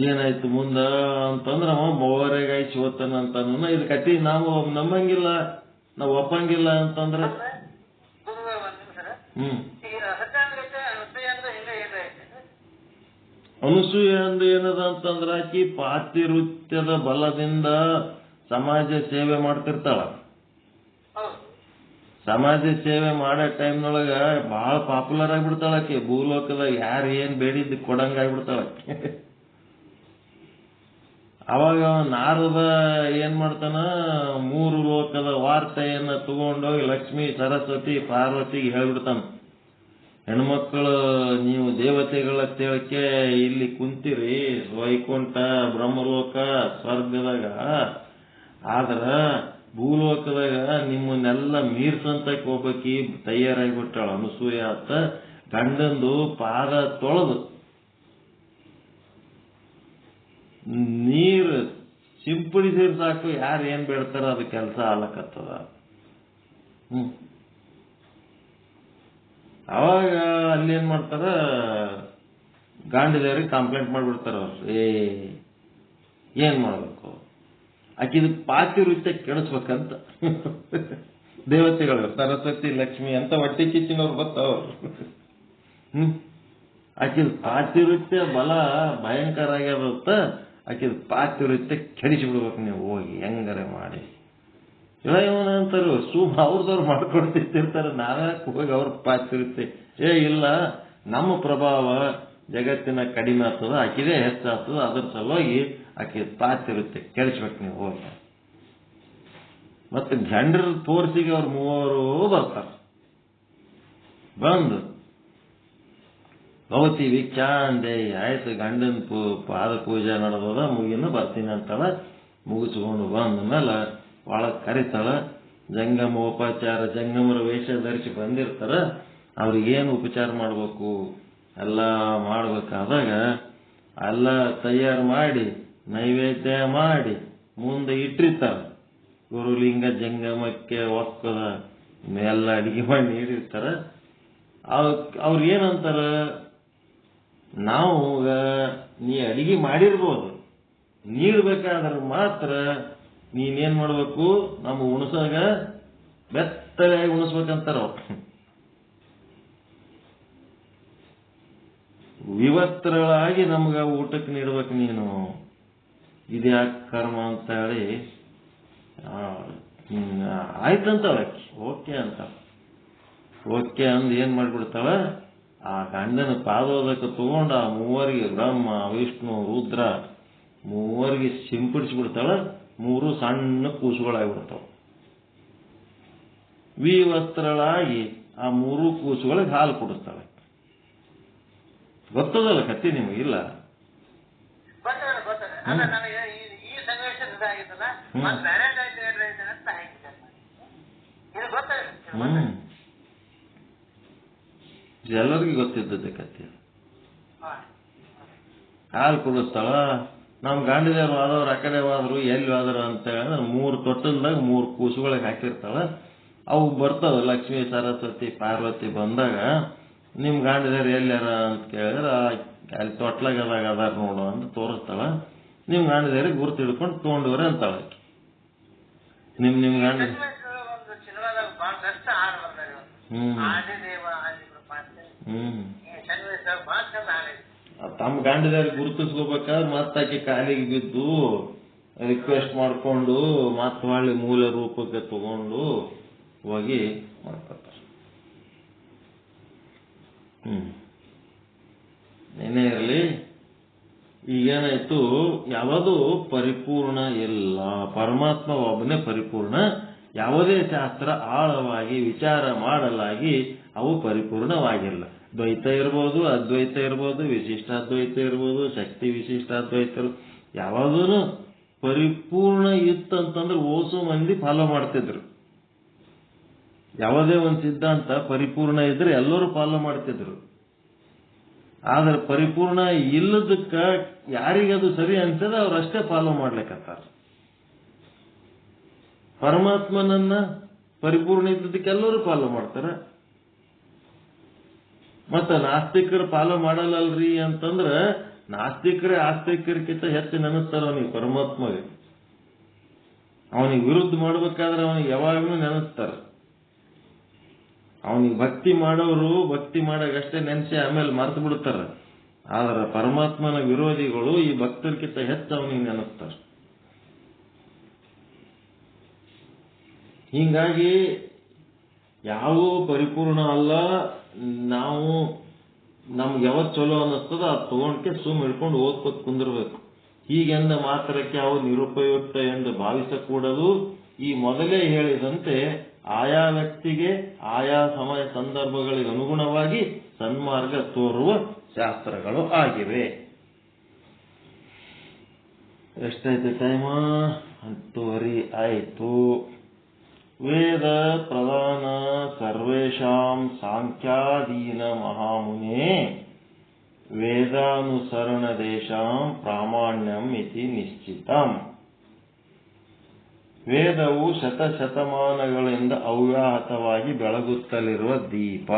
ಏನಾಯ್ತು ಮುಂದ ಅಂತಂದ್ರ ಮೊವರೆಗಾಯಿ ಶಿವತನ ಅಂತ ಇದು ಕತಿ. ನಾವು ನಂಬಂಗಿಲ್ಲ, ನಾವು ಒಪ್ಪಂಗಿಲ್ಲ ಅಂತಂದ್ರ ಅನಸೂಯ ಅಂದ ಏನದ ಅಂತಂದ್ರ ಆಕಿ ಪಾತಿವೃತ್ಯದ ಬಲದಿಂದ ಸಮಾಜ ಸೇವೆ ಮಾಡ್ತಿರ್ತಾಳ. ಸಮಾಜ ಸೇವೆ ಮಾಡೋ ಟೈಮ್ನೊಳಗ ಬಹಳ ಪಾಪ್ಯುಲರ್ ಆಗಿಬಿಡ್ತಾಳ ಆಕಿ. ಭೂಲೋಕದಾಗ ಯಾರು ಏನ್ ಬೇಡಿದ್ದು ಕೊಡಂಗ ಆಗಿಬಿಡ್ತಾಳ. ಅವಾಗ ನಾರದ ಏನ್ ಮಾಡ್ತಾನ, 3 ಲೋಕದ ವಾರ್ತೆಯನ್ನ ತಗೊಂಡೋಗಿ ಲಕ್ಷ್ಮೀ ಸರಸ್ವತಿ ಪಾರ್ವತಿಗೆ ಹೇಳ್ಬಿಡ್ತಾನ. ಹೆಣ್ಮಕ್ಳು ನೀವು ದೇವತೆಗಳ ತೇಳಕ್ಕೆ ಇಲ್ಲಿ ಕುಂತಿರಿ ವೈಕುಂಠ ಬ್ರಹ್ಮಲೋಕ ಸ್ವರ್ಗದಾಗ, ಆದ್ರ ಭೂಲೋಕದಾಗ ನಿಮ್ಮನ್ನೆಲ್ಲ ಮೀರ್ಸಂತಕ್ಕೆ ಹೋಗ್ಬೇಕಿ ತಯಾರಾಗಿಬಿಟ್ಟಾಳ ಅನಸೂಯ ಅಂತ. ಗಂಡಂದು ಪಾದ ತೊಳೆದು ನೀರು ಸಿಂಪಡಿಸಿದ್ರೆ ಸಾಕು, ಯಾರು ಏನ್ ಬೇಡ್ತಾರ ಅದು ಕೆಲಸ ಆಗ್ಲಕತ್ತದ. ಅವಾಗ ಅಲ್ಲೇನ್ ಮಾಡ್ತಾರ, ಗಾಂಡಿದೇವ್ರಿಗೆ ಕಂಪ್ಲೇಂಟ್ ಮಾಡ್ಬಿಡ್ತಾರ ಅವ್ರು. ಏನ್ ಮಾಡ್ಬೇಕು, ಆಕಿದ ಪಾತಿವೃತ್ಯ ಕೆಡಿಸ್ಬೇಕಂತ ದೇವತೆಗಳು ಸರಸ್ವತಿ ಲಕ್ಷ್ಮಿ ಅಂತ ಹೊಟ್ಟೆ ಕಿಚ್ಚಿನವ್ರು ಬರ್ತಾವ್ರು. ಆಕಿದ ಪಾತಿವೃತ್ಯ ಬಲ ಭಯಂಕರ ಆಗ್ಯದಂತ. ಆಕಿದ ಪಾತಿವೃತ್ಯ ಕೆಡಿಸಿಬಿಡ್ಬೇಕು ನೀವು ಹೋಗಿ ಹೆಂಗಾರೆ ಮಾಡಿ. ಇವನಂತಾರು ಅವ್ರದವ್ರು ಮಾಡ್ಕೊಡ್ತಿರ್ತಾರೆ, ನಾವ್ಯಾಕೆ ಹೋಗಿ ಅವ್ರ ಪಾತಿವೃತ್ಯ. ಇಲ್ಲ, ನಮ್ಮ ಪ್ರಭಾವ ಜಗತ್ತಿನ ಕಡಿಮೆ ಆಗ್ತದ, ಆಕಿದೇ ಹೆಚ್ಚಾಗ್ತದ, ಅದ್ರ ಸಲುವಾಗಿ ಆಕೆ ಪಾತಿವೃತ್ಯ ಕೆಡಿಸ್ಬೇಕು ನೀವು ಹೋಗಿ. ಮತ್ತೆ ಜನರ ತೋರ್ಸಿಗೆ ಅವ್ರು 3 ಬರ್ತಾರ. ಬಂದು ಭವತಿ ವಿಚಾಂದೆ ಆಯ್ತು, ಗಂಡನ ಪಾದ ಪೂಜೆ ನಡೆದದ, ಮುಗಿನ ಬರ್ತೀನಿ ಅಂತಾಳ. ಮುಗಿಸ್ಕೊಂಡು ಬಂದ ಮೇಲೆ ಒಳಗೆ ಕರಿತಾಳ. ಜಂಗಮೋಪಚಾರ, ಜಂಗಮರ ವೇಷ ಧರಿಸಿ ಬಂದಿರ್ತಾರ. ಅವ್ರಿಗೇನು ಉಪಚಾರ ಮಾಡ್ಬೇಕು ಎಲ್ಲ ಮಾಡ್ಬೇಕಾದಾಗ ಎಲ್ಲ ತಯಾರು ಮಾಡಿ ನೈವೇದ್ಯ ಮಾಡಿ ಮುಂದೆ ಇಟ್ಟಿರ್ತಾರ. ಗುರುಲಿಂಗ ಜಂಗಮಕ್ಕೆ ಒಕ್ಕದ ಎಲ್ಲ ಅಡಿಗೆ ಮಾಡಿ ನೀಡಿರ್ತಾರ. ಅವ್ರು ಏನಂತಾರ, ನಾವು ನೀ ಅಡಿಗೆ ಮಾಡಿರ್ಬೋದು, ನೀಡ್ಬೇಕಾದ್ರೆ ಮಾತ್ರ ನೀನೇನ್ ಮಾಡ್ಬೇಕು, ನಮ್ಮ ಉಣಸಾಗ ಬೆತ್ತಗಾಗಿ ಉಣಿಸ್ಬೇಕಂತಾರ ಅವ್ರು. ವಿವತ್ರಳಾಗಿ ನಮ್ಗ ಊಟಕ್ಕೆ ನೀಡ್ಬೇಕು ನೀನು, ಇದ್ಯಾಕೆ ಕರ್ಮ ಅಂತ ಹೇಳಿ ಆಯ್ತಂತಾಳ. ಓಕೆ ಅಂತ ಓಕೆ ಅಂದ್ ಏನ್ ಮಾಡ್ಬಿಡ್ತಾಳ, ಆ ಗಂಡನ ಪಾದೋದಕ್ಕೆ ತಗೊಂಡು ಆ 3 ಬ್ರಹ್ಮ ವಿಷ್ಣು ರುದ್ರ 3 ಸಿಂಪಡಿಸ್ಬಿಡ್ತಾಳ. 3 ಸಣ್ಣ ಕೂಸುಗಳಾಗ್ಬಿಡ್ತಾವ. ವಿವಸ್ತ್ರಳಾಗಿ ಆ 3 ಕೂಸುಗಳಿಗೆ ಹಾಲು ಕುಡಿಸ್ತಾಳೆ. ಗೊತ್ತದಲ್ಲ ಕತ್ತಿ ನಿಮಗಿಲ್ಲ? ಎಲ್ಲರಿಗೂ ಗೊತ್ತಿದ್ದದೆ ಕತ್ತಿ. ಹಾಲು ಕುಡಿಸ್ತಾಳ. ನಮ್ ಗಾಂಡಿದೇವ್ರು ಆದವ್ರು ಆ ಕಡೆ ಹೋದ್ರು, ಎಲ್ಲಿ ಹೋದ್ರು ಅಂತ ಹೇಳಿದ್ರೆ 3 ತೊಟ್ಟಲ್ದಾಗ 3 ಕೂಸುಗಳಿಗೆ ಹಾಕಿರ್ತಾಳ. ಅವು ಬರ್ತಾವ. ಲಕ್ಷ್ಮೀ ಸರಸ್ವತಿ ಪಾರ್ವತಿ ಬಂದಾಗ ನಿಮ್ ಗಾಂಡಿದೇವ್ರು ಎಲ್ಲಾರ ಅಂತ ಕೇಳಿದ್ರೆ ಅಲ್ಲಿ ತೊಟ್ಲಾಗ ಅದಾರ ನೋಡು ಅಂತ ತೋರಿಸ್ತಾಳ. ನಿಮ್ ಗಾಂಡಿದೇವ್ರಿಗೆ ಗುರ್ತು ಹಿಡ್ಕೊಂಡು ತೊಗೊಂಡವ್ರೆ ಅಂತಾಳ. ನಿಮ್ ಗಾಂಡಿ ತಮ್ಮ ಗಂಡದಾರಿಗೆ ಗುರುತಿಸ್ಕೋಬೇಕಾದ್ರೆ ಮತ್ತಾಕಿ ಕಾಲಿಗೆ ಬಿದ್ದು ರಿಕ್ವೆಸ್ಟ್ ಮಾಡಿಕೊಂಡು ಮತ್ತೆ ಹೊಳ್ಳಿ ಮೂಲ ರೂಪಕ್ಕೆ ತಗೊಂಡು ಹೋಗಿ ಮಾಡ್ಕೊತಾರೆ. ಏನೇ ಇರಲಿ, ಈಗೇನಾಯ್ತು, ಯಾವುದು ಪರಿಪೂರ್ಣ ಇಲ್ಲ, ಪರಮಾತ್ಮ ಒಬ್ಬನೇ ಪರಿಪೂರ್ಣ. ಯಾವುದೇ ಶಾಸ್ತ್ರ ಆಳವಾಗಿ ವಿಚಾರ ಮಾಡಲಾಗಿ ಅವು ಪರಿಪೂರ್ಣವಾಗಿಲ್ಲ. ದ್ವೈತ ಇರ್ಬೋದು, ಅದ್ವೈತ ಇರ್ಬೋದು, ವಿಶಿಷ್ಟಾದ್ವೈತ ಇರ್ಬೋದು, ಶಕ್ತಿ ವಿಶಿಷ್ಟಾದ್ವೈತ ಇರ್ಬೋದು, ಯಾವುದೂ ಪರಿಪೂರ್ಣ ಇತ್ತಂತಂದ್ರೆ ಓಸು ಮಂದಿ ಫಾಲೋ ಮಾಡ್ತಿದ್ರು. ಯಾವುದೇ ಒಂದು ಸಿದ್ಧಾಂತ ಪರಿಪೂರ್ಣ ಇದ್ರೆ ಎಲ್ಲರೂ ಫಾಲೋ ಮಾಡ್ತಿದ್ರು. ಆದ್ರೆ ಪರಿಪೂರ್ಣ ಇಲ್ಲದಕ್ಕ ಯಾರಿಗದು ಸರಿ ಅನ್ಸದ ಅವ್ರಷ್ಟೇ ಫಾಲೋ ಮಾಡ್ಲಿಕ್ಕತ್ತಾರ. ಪರಮಾತ್ಮನನ್ನ ಪರಿಪೂರ್ಣ ಇದ್ದದಕ್ಕೆ ಎಲ್ಲರೂ ಫಾಲೋ ಮಾಡ್ತಾರ. ಮತ್ತ ನಾಸ್ತಿಕರು ಫಾಲೋ ಮಾಡಲ್ಲಲ್ರಿ ಅಂತಂದ್ರ ನಾಸ್ತಿಕರೇ ಆಸ್ತಿಕರಿಗಿಂತ ಹೆಚ್ಚು ನೆನೆಸ್ತಾರ ಅವನಿಗೆ, ಪರಮಾತ್ಮಗೆ. ಅವನಿಗೆ ವಿರುದ್ಧ ಮಾಡ್ಬೇಕಾದ್ರೆ ಅವನಿಗೆ ಯಾವಾಗಲೂ ನೆನೆಸ್ತಾರ. ಅವನಿಗೆ ಭಕ್ತಿ ಮಾಡೋರು ಭಕ್ತಿ ಮಾಡಾಗಷ್ಟೇ ನೆನೆಸಿ ಆಮೇಲೆ ಮರ್ತು ಬಿಡ್ತಾರ. ಆದ್ರೆ ಪರಮಾತ್ಮನ ವಿರೋಧಿಗಳು ಈ ಭಕ್ತರಿಗಿಂತ ಹೆಚ್ಚು ಅವನಿಗೆ ನೆನೆಸ್ತಾರೆ. ಹೀಗಾಗಿ ಯಾವೂ ಪರಿಪೂರ್ಣ ಅಲ್ಲ. ನಾವು ನಮ್ಗೆ ಯಾವತ್ತು ಚಲೋ ಅನ್ನಿಸ್ತದ ಅದು ತಗೊಂಡ್ಕೆ ಸುಮ್ ಹಿಡ್ಕೊಂಡು ಓದ್ಕೊತ್ ಕುಂದಿರ್ಬೇಕು. ಹೀಗೆಂದ ಮಾತ್ರಕ್ಕೆ ಅವು ನಿರುಪಯುಕ್ತ ಎಂದು ಭಾವಿಸಕೂಡದು. ಈ ಮೊದಲೇ ಹೇಳಿದಂತೆ ಆಯಾ ವ್ಯಕ್ತಿಗೆ ಆಯಾ ಸಮಯ ಸಂದರ್ಭಗಳಿಗೆ ಅನುಗುಣವಾಗಿ ಸನ್ಮಾರ್ಗ ತೋರುವ ಶಾಸ್ತ್ರಗಳು ಆಗಿವೆ. ಎಷ್ಟೈತೆ ಟೈಮ? 10:30 ಆಯಿತು. ವೇದ ಪ್ರಧಾನ ಸರ್ವೇಷಾಂ ಸಾಂಖ್ಯಾದೀನ ಮಹಾಮುನೆ ವೇದಾನುಸರಣದೇಶಾಂ ಪ್ರಾಮಾಣ್ಯಂ ಇತಿ ನಿಶ್ಚಿತಂ. ವೇದವು ಶತಶತಮಾನಗಳಿಂದ ಅವ್ಯಾಹತವಾಗಿ ಬೆಳಗುತ್ತಲಿರುವ ದೀಪ.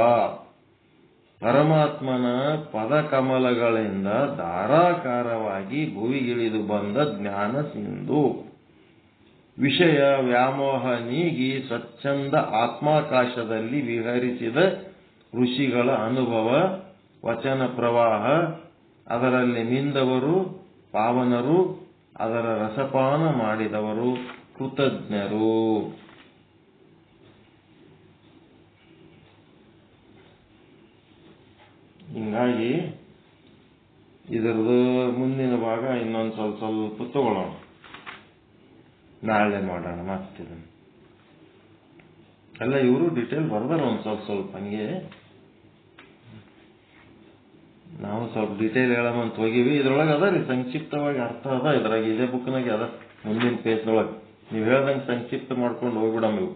ಪರಮಾತ್ಮನ ಪದಕಮಲಗಳಿಂದ ಧಾರಾಕಾರವಾಗಿ ಭುವಿಗಿಳಿದು ಬಂದ ಜ್ಞಾನ ಸಿಂಧು. ವಿಷಯ ವ್ಯಾಮೋಹ ನೀಗಿ ಸ್ವಚ್ಛಂದ ಆತ್ಮಾಕಾಶದಲ್ಲಿ ವಿಹರಿಸಿದ ಋಷಿಗಳ ಅನುಭವ ವಚನ ಪ್ರವಾಹ. ಅದರಲ್ಲಿ ಮಿಂದವರು ಪಾವನರು, ಅದರ ರಸಪಾನ ಮಾಡಿದವರು ಕೃತಜ್ಞರು. ಹಿಂಗಾಗಿ ಇದರದು ಮುಂದಿನ ಭಾಗ ಇನ್ನೊಂದು ಸ್ವಲ್ಪ ತಗೊಳ್ಳೋಣ, ನಾಳೆ ಮಾಡೋಣ ಮತ್ತಿದನ್ನು. ಎಲ್ಲ ಇವರು ಡಿಟೇಲ್ ಬರ್ದಾರ ಒಂದು ಸ್ವಲ್ಪ ಹಂಗೆ. ನಾವು ಸ್ವಲ್ಪ ಡಿಟೇಲ್ ಹೇಳಮಂತ ಹೋಗಿವಿ. ಇದ್ರೊಳಗೆ ಅದ ರೀ ಸಂಕ್ಷಿಪ್ತವಾಗಿ ಅರ್ಥ ಅದ. ಇದ್ರಾಗ ಇದೇ ಬುಕ್ನಾಗೆ ಅದ ಮುಂದಿನ ಪೇಜ್ದೊಳಗೆ. ನೀವು ಹೇಳ್ದಂಗೆ ಸಂಕ್ಷಿಪ್ತ ಮಾಡ್ಕೊಂಡು ಹೋಗ್ಬಿಡಮ್. ಇವು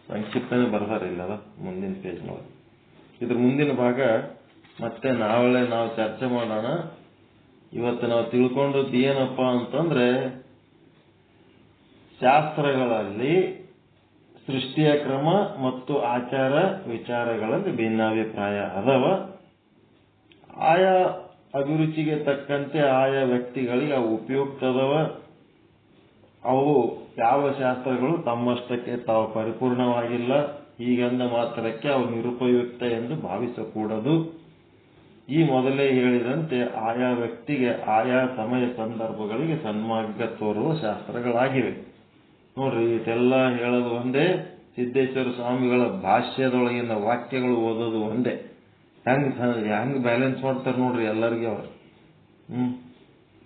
ಸಂಕ್ಷಿಪ್ತನೇ ಬರ್ದಾರ ಇಲ್ಲ ಅದ ಮುಂದಿನ ಪೇಜ್ನೊಳಗೆ. ಇದ್ರ ಮುಂದಿನ ಭಾಗ ಮತ್ತೆ ನಾಳೆ ನಾವು ಚರ್ಚೆ ಮಾಡೋಣ. ಇವತ್ತು ನಾವು ತಿಳ್ಕೊಂಡದ್ದು ಏನಪ್ಪಾ ಅಂತಂದ್ರೆ, ಶಾಸ್ತ್ರಗಳಲ್ಲಿ ಸೃಷ್ಟಿಯ ಕ್ರಮ ಮತ್ತು ಆಚಾರ ವಿಚಾರಗಳಲ್ಲಿ ಭಿನ್ನಾಭಿಪ್ರಾಯ ಅದಾವ. ಆಯಾ ಅಭಿರುಚಿಗೆ ತಕ್ಕಂತೆ ಆಯಾ ವ್ಯಕ್ತಿಗಳಿಗೆ ಅವು ಉಪಯುಕ್ತ ಅದಾವ. ಅವು ಯಾವ ಶಾಸ್ತ್ರಗಳು ತಮ್ಮಷ್ಟಕ್ಕೆ ತಾವು ಪರಿಪೂರ್ಣವಾಗಿಲ್ಲ. ಹೀಗೆಂದ ಮಾತ್ರಕ್ಕೆ ಅವು ನಿರುಪಯುಕ್ತ ಎಂದು ಭಾವಿಸಕೂಡದು. ಈ ಮೊದಲೇ ಹೇಳಿದಂತೆ ಆಯಾ ವ್ಯಕ್ತಿಗೆ ಆಯಾ ಸಮಯ ಸಂದರ್ಭಗಳಿಗೆ ಸನ್ಮಾರ್ಗ ತೋರುವ ಶಾಸ್ತ್ರಗಳಾಗಿವೆ. ನೋಡ್ರಿ, ಇದೆಲ್ಲ ಹೇಳೋದು ಒಂದೇ. ಸಿದ್ದೇಶ್ವರ ಸ್ವಾಮಿಗಳ ಭಾಷ್ಯದೊಳಗಿನ ವಾಕ್ಯಗಳು ಓದೋದು ಒಂದೇ. ಹೆಂಗ್ ಬ್ಯಾಲೆನ್ಸ್ ಮಾಡ್ತಾರೆ ನೋಡ್ರಿ ಎಲ್ಲರಿಗೆ ಅವರು.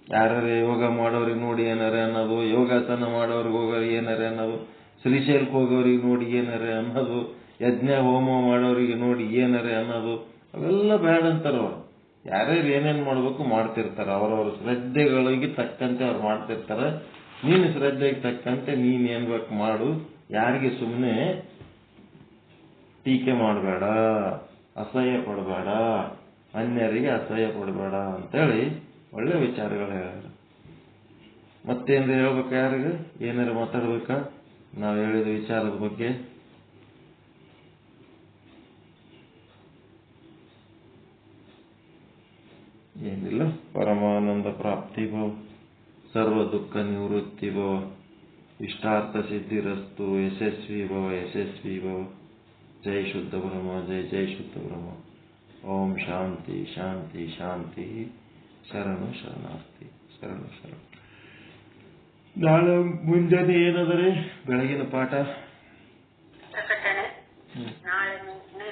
ಯಾರ್ಯಾರು ಯೋಗ ಮಾಡೋರಿಗೆ ನೋಡಿ ಏನಾರೆ ಅನ್ನೋದು, ಯೋಗಾಸನ ಮಾಡೋರಿಗೆ ಹೋಗೋರಿಗೆ ಏನಾರೆ ಅನ್ನೋದು, ಶ್ರೀಶೈಲಕ್ಕೆ ಹೋಗೋರಿಗೆ ನೋಡಿ ಏನಾರೆ ಅನ್ನೋದು, ಯಜ್ಞ ಹೋಮ ಮಾಡೋರಿಗೆ ನೋಡಿ ಏನಾರೆ ಅನ್ನೋದು, ಅವೆಲ್ಲ ಬೇಡ ಅಂತಾರ ಅವ್ರು. ಯಾರ್ಯಾರು ಏನೇನು ಮಾಡ್ಬೇಕು ಮಾಡ್ತಿರ್ತಾರ. ಅವ್ರವ್ರ ಶ್ರದ್ಧೆಗಳಿಗೆ ತಕ್ಕಂತೆ ಅವ್ರು ಮಾಡ್ತಿರ್ತಾರೆ. ನೀನು ಶ್ರದ್ಧೆಗೆ ತಕ್ಕಂತೆ ನೀನ್ ಏನ್ ಬೇಕು ಮಾಡು. ಯಾರಿಗೆ ಸುಮ್ಮನೆ ಟೀಕೆ ಮಾಡಬೇಡ, ಅಸಹ್ಯ ಪಡಬೇಡ, ಅನ್ಯರಿಗೆ ಅಸಹ್ಯ ಪಡಬೇಡ ಅಂತೇಳಿ ಒಳ್ಳೆ ವಿಚಾರಗಳು ಹೇಳ್ಯಾರ. ಮತ್ತೇನ್ರಿ ಹೇಳ್ಬೇಕ? ಯಾರಿಗೆ ಏನಾರು ಮಾತಾಡ್ಬೇಕಾ ನಾವು ಹೇಳಿದ ವಿಚಾರದ ಬಗ್ಗೆ? ಏನಿಲ್ಲ. ಪರಮಾನಂದ ಪ್ರಾಪ್ತಿ ಭವ, ಸರ್ವ ದುಃಖ ನಿವೃತ್ತಿ ಭವ, ಇಷ್ಟಾರ್ಥ ಸಿದ್ಧಿರಸ್ತು, ಯಶಸ್ವಿ ಭವ, ಯಶಸ್ವಿ ಭವ. ಜೈ ಶುದ್ಧ ಬ್ರಹ್ಮ, ಜೈ ಜೈ ಶುದ್ಧ ಬ್ರಹ್ಮ. ಓಂ ಶಾಂತಿ ಶಾಂತಿ ಶಾಂತಿ. ಶರಣು ಶರಣಾರ್ಥಿ. ಶರಣು ಶರಣ. ನಾಳೆ ಮುಂಜಾನೆ ಏನದರಿ ಬೆಳಗಿನ ಪಾಠ? ಪ್ರಕಟಣೆ ನಾಳೆ ಮುಂಜಾನೆ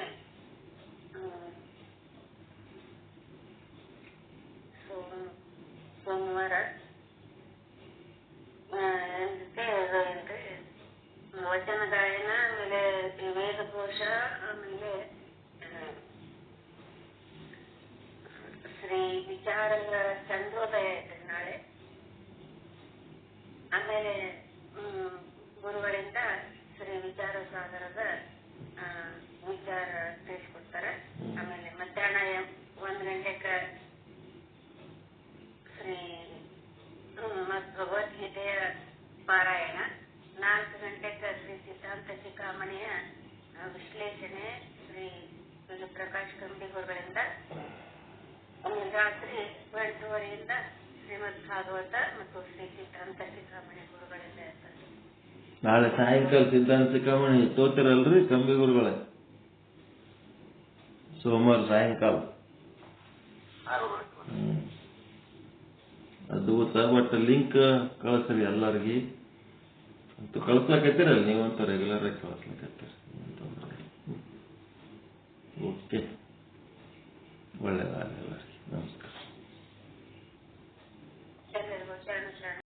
ಸೋಮವಾರ ವಚನ ಗಾಯನ, ಆಮೇಲೆ ವೇದಘೋಷ, ಆಮೇಲೆ ಶ್ರೀ ವಿಚಾರಗಳ ಚಂದ್ರೋದಯ ಐತೆ ನಾಳೆ. ಆಮೇಲೆ ಗುರುಗಳಿಂದ ಶ್ರೀ ವಿಚಾರ ಸಾಗರದ ವಿಚಾರ ತಿಳಿಸ್ಕೊಡ್ತಾರೆ. ಆಮೇಲೆ ಮಧ್ಯಾಹ್ನ 1 ಗಂಟೆಗೆ ಶ್ರೀ ಭಗವದ್ಗೀತೆಯ ಪಾರಾಯಣ, 4 ಗಂಟೆಗೆ ಶ್ರೀ ಸಿದ್ಧಾಂತ ಶಿಖಾಮಣಿಯ ವಿಶ್ಲೇಷಣೆ ಶ್ರೀ ಪ್ರಕಾಶ್ ಕಂಬಿಗುರುಗಳಿಂದ. ಆಮೇಲೆ ರಾತ್ರಿ 8:30ರಿಂದ ಶ್ರೀಮದ್ ಭಾಗವತ ಮತ್ತು ಶ್ರೀ ಸಿದ್ಧಾಂತ ಶಿಖಾಮಣಿ ಗುರುಗಳಿಂದ ಇರ್ತಾರೆ. ನಾಳೆ ಸಾಯಂಕಾಲ ಸಿದ್ಧಾಂತ ಶಿಖಾಮಣಿ ತೋತಿರಲ್ರಿ ಕಂಬಿ ಗುರುಗಳೇ? ಸೋಮವಾರ ಸಾಯಂಕಾಲ ಅದ್ಭುತ. ಬಟ್ ಲಿಂಕ್ ಕಳಿಸ್ರಿ ಎಲ್ಲರಿಗೆ. ಅಂತೂ ಕಳ್ಸಕತ್ತೀರಲ್ಲ ನೀವಂತೂ ರೆಗ್ಯುಲರ್ ಆಗಿ ಕಳಿಸ್ಲಿಕ್ಕತ್ತೀರಿ. ಓಕೆ, ಒಳ್ಳೆಯದಾಗಲಿ.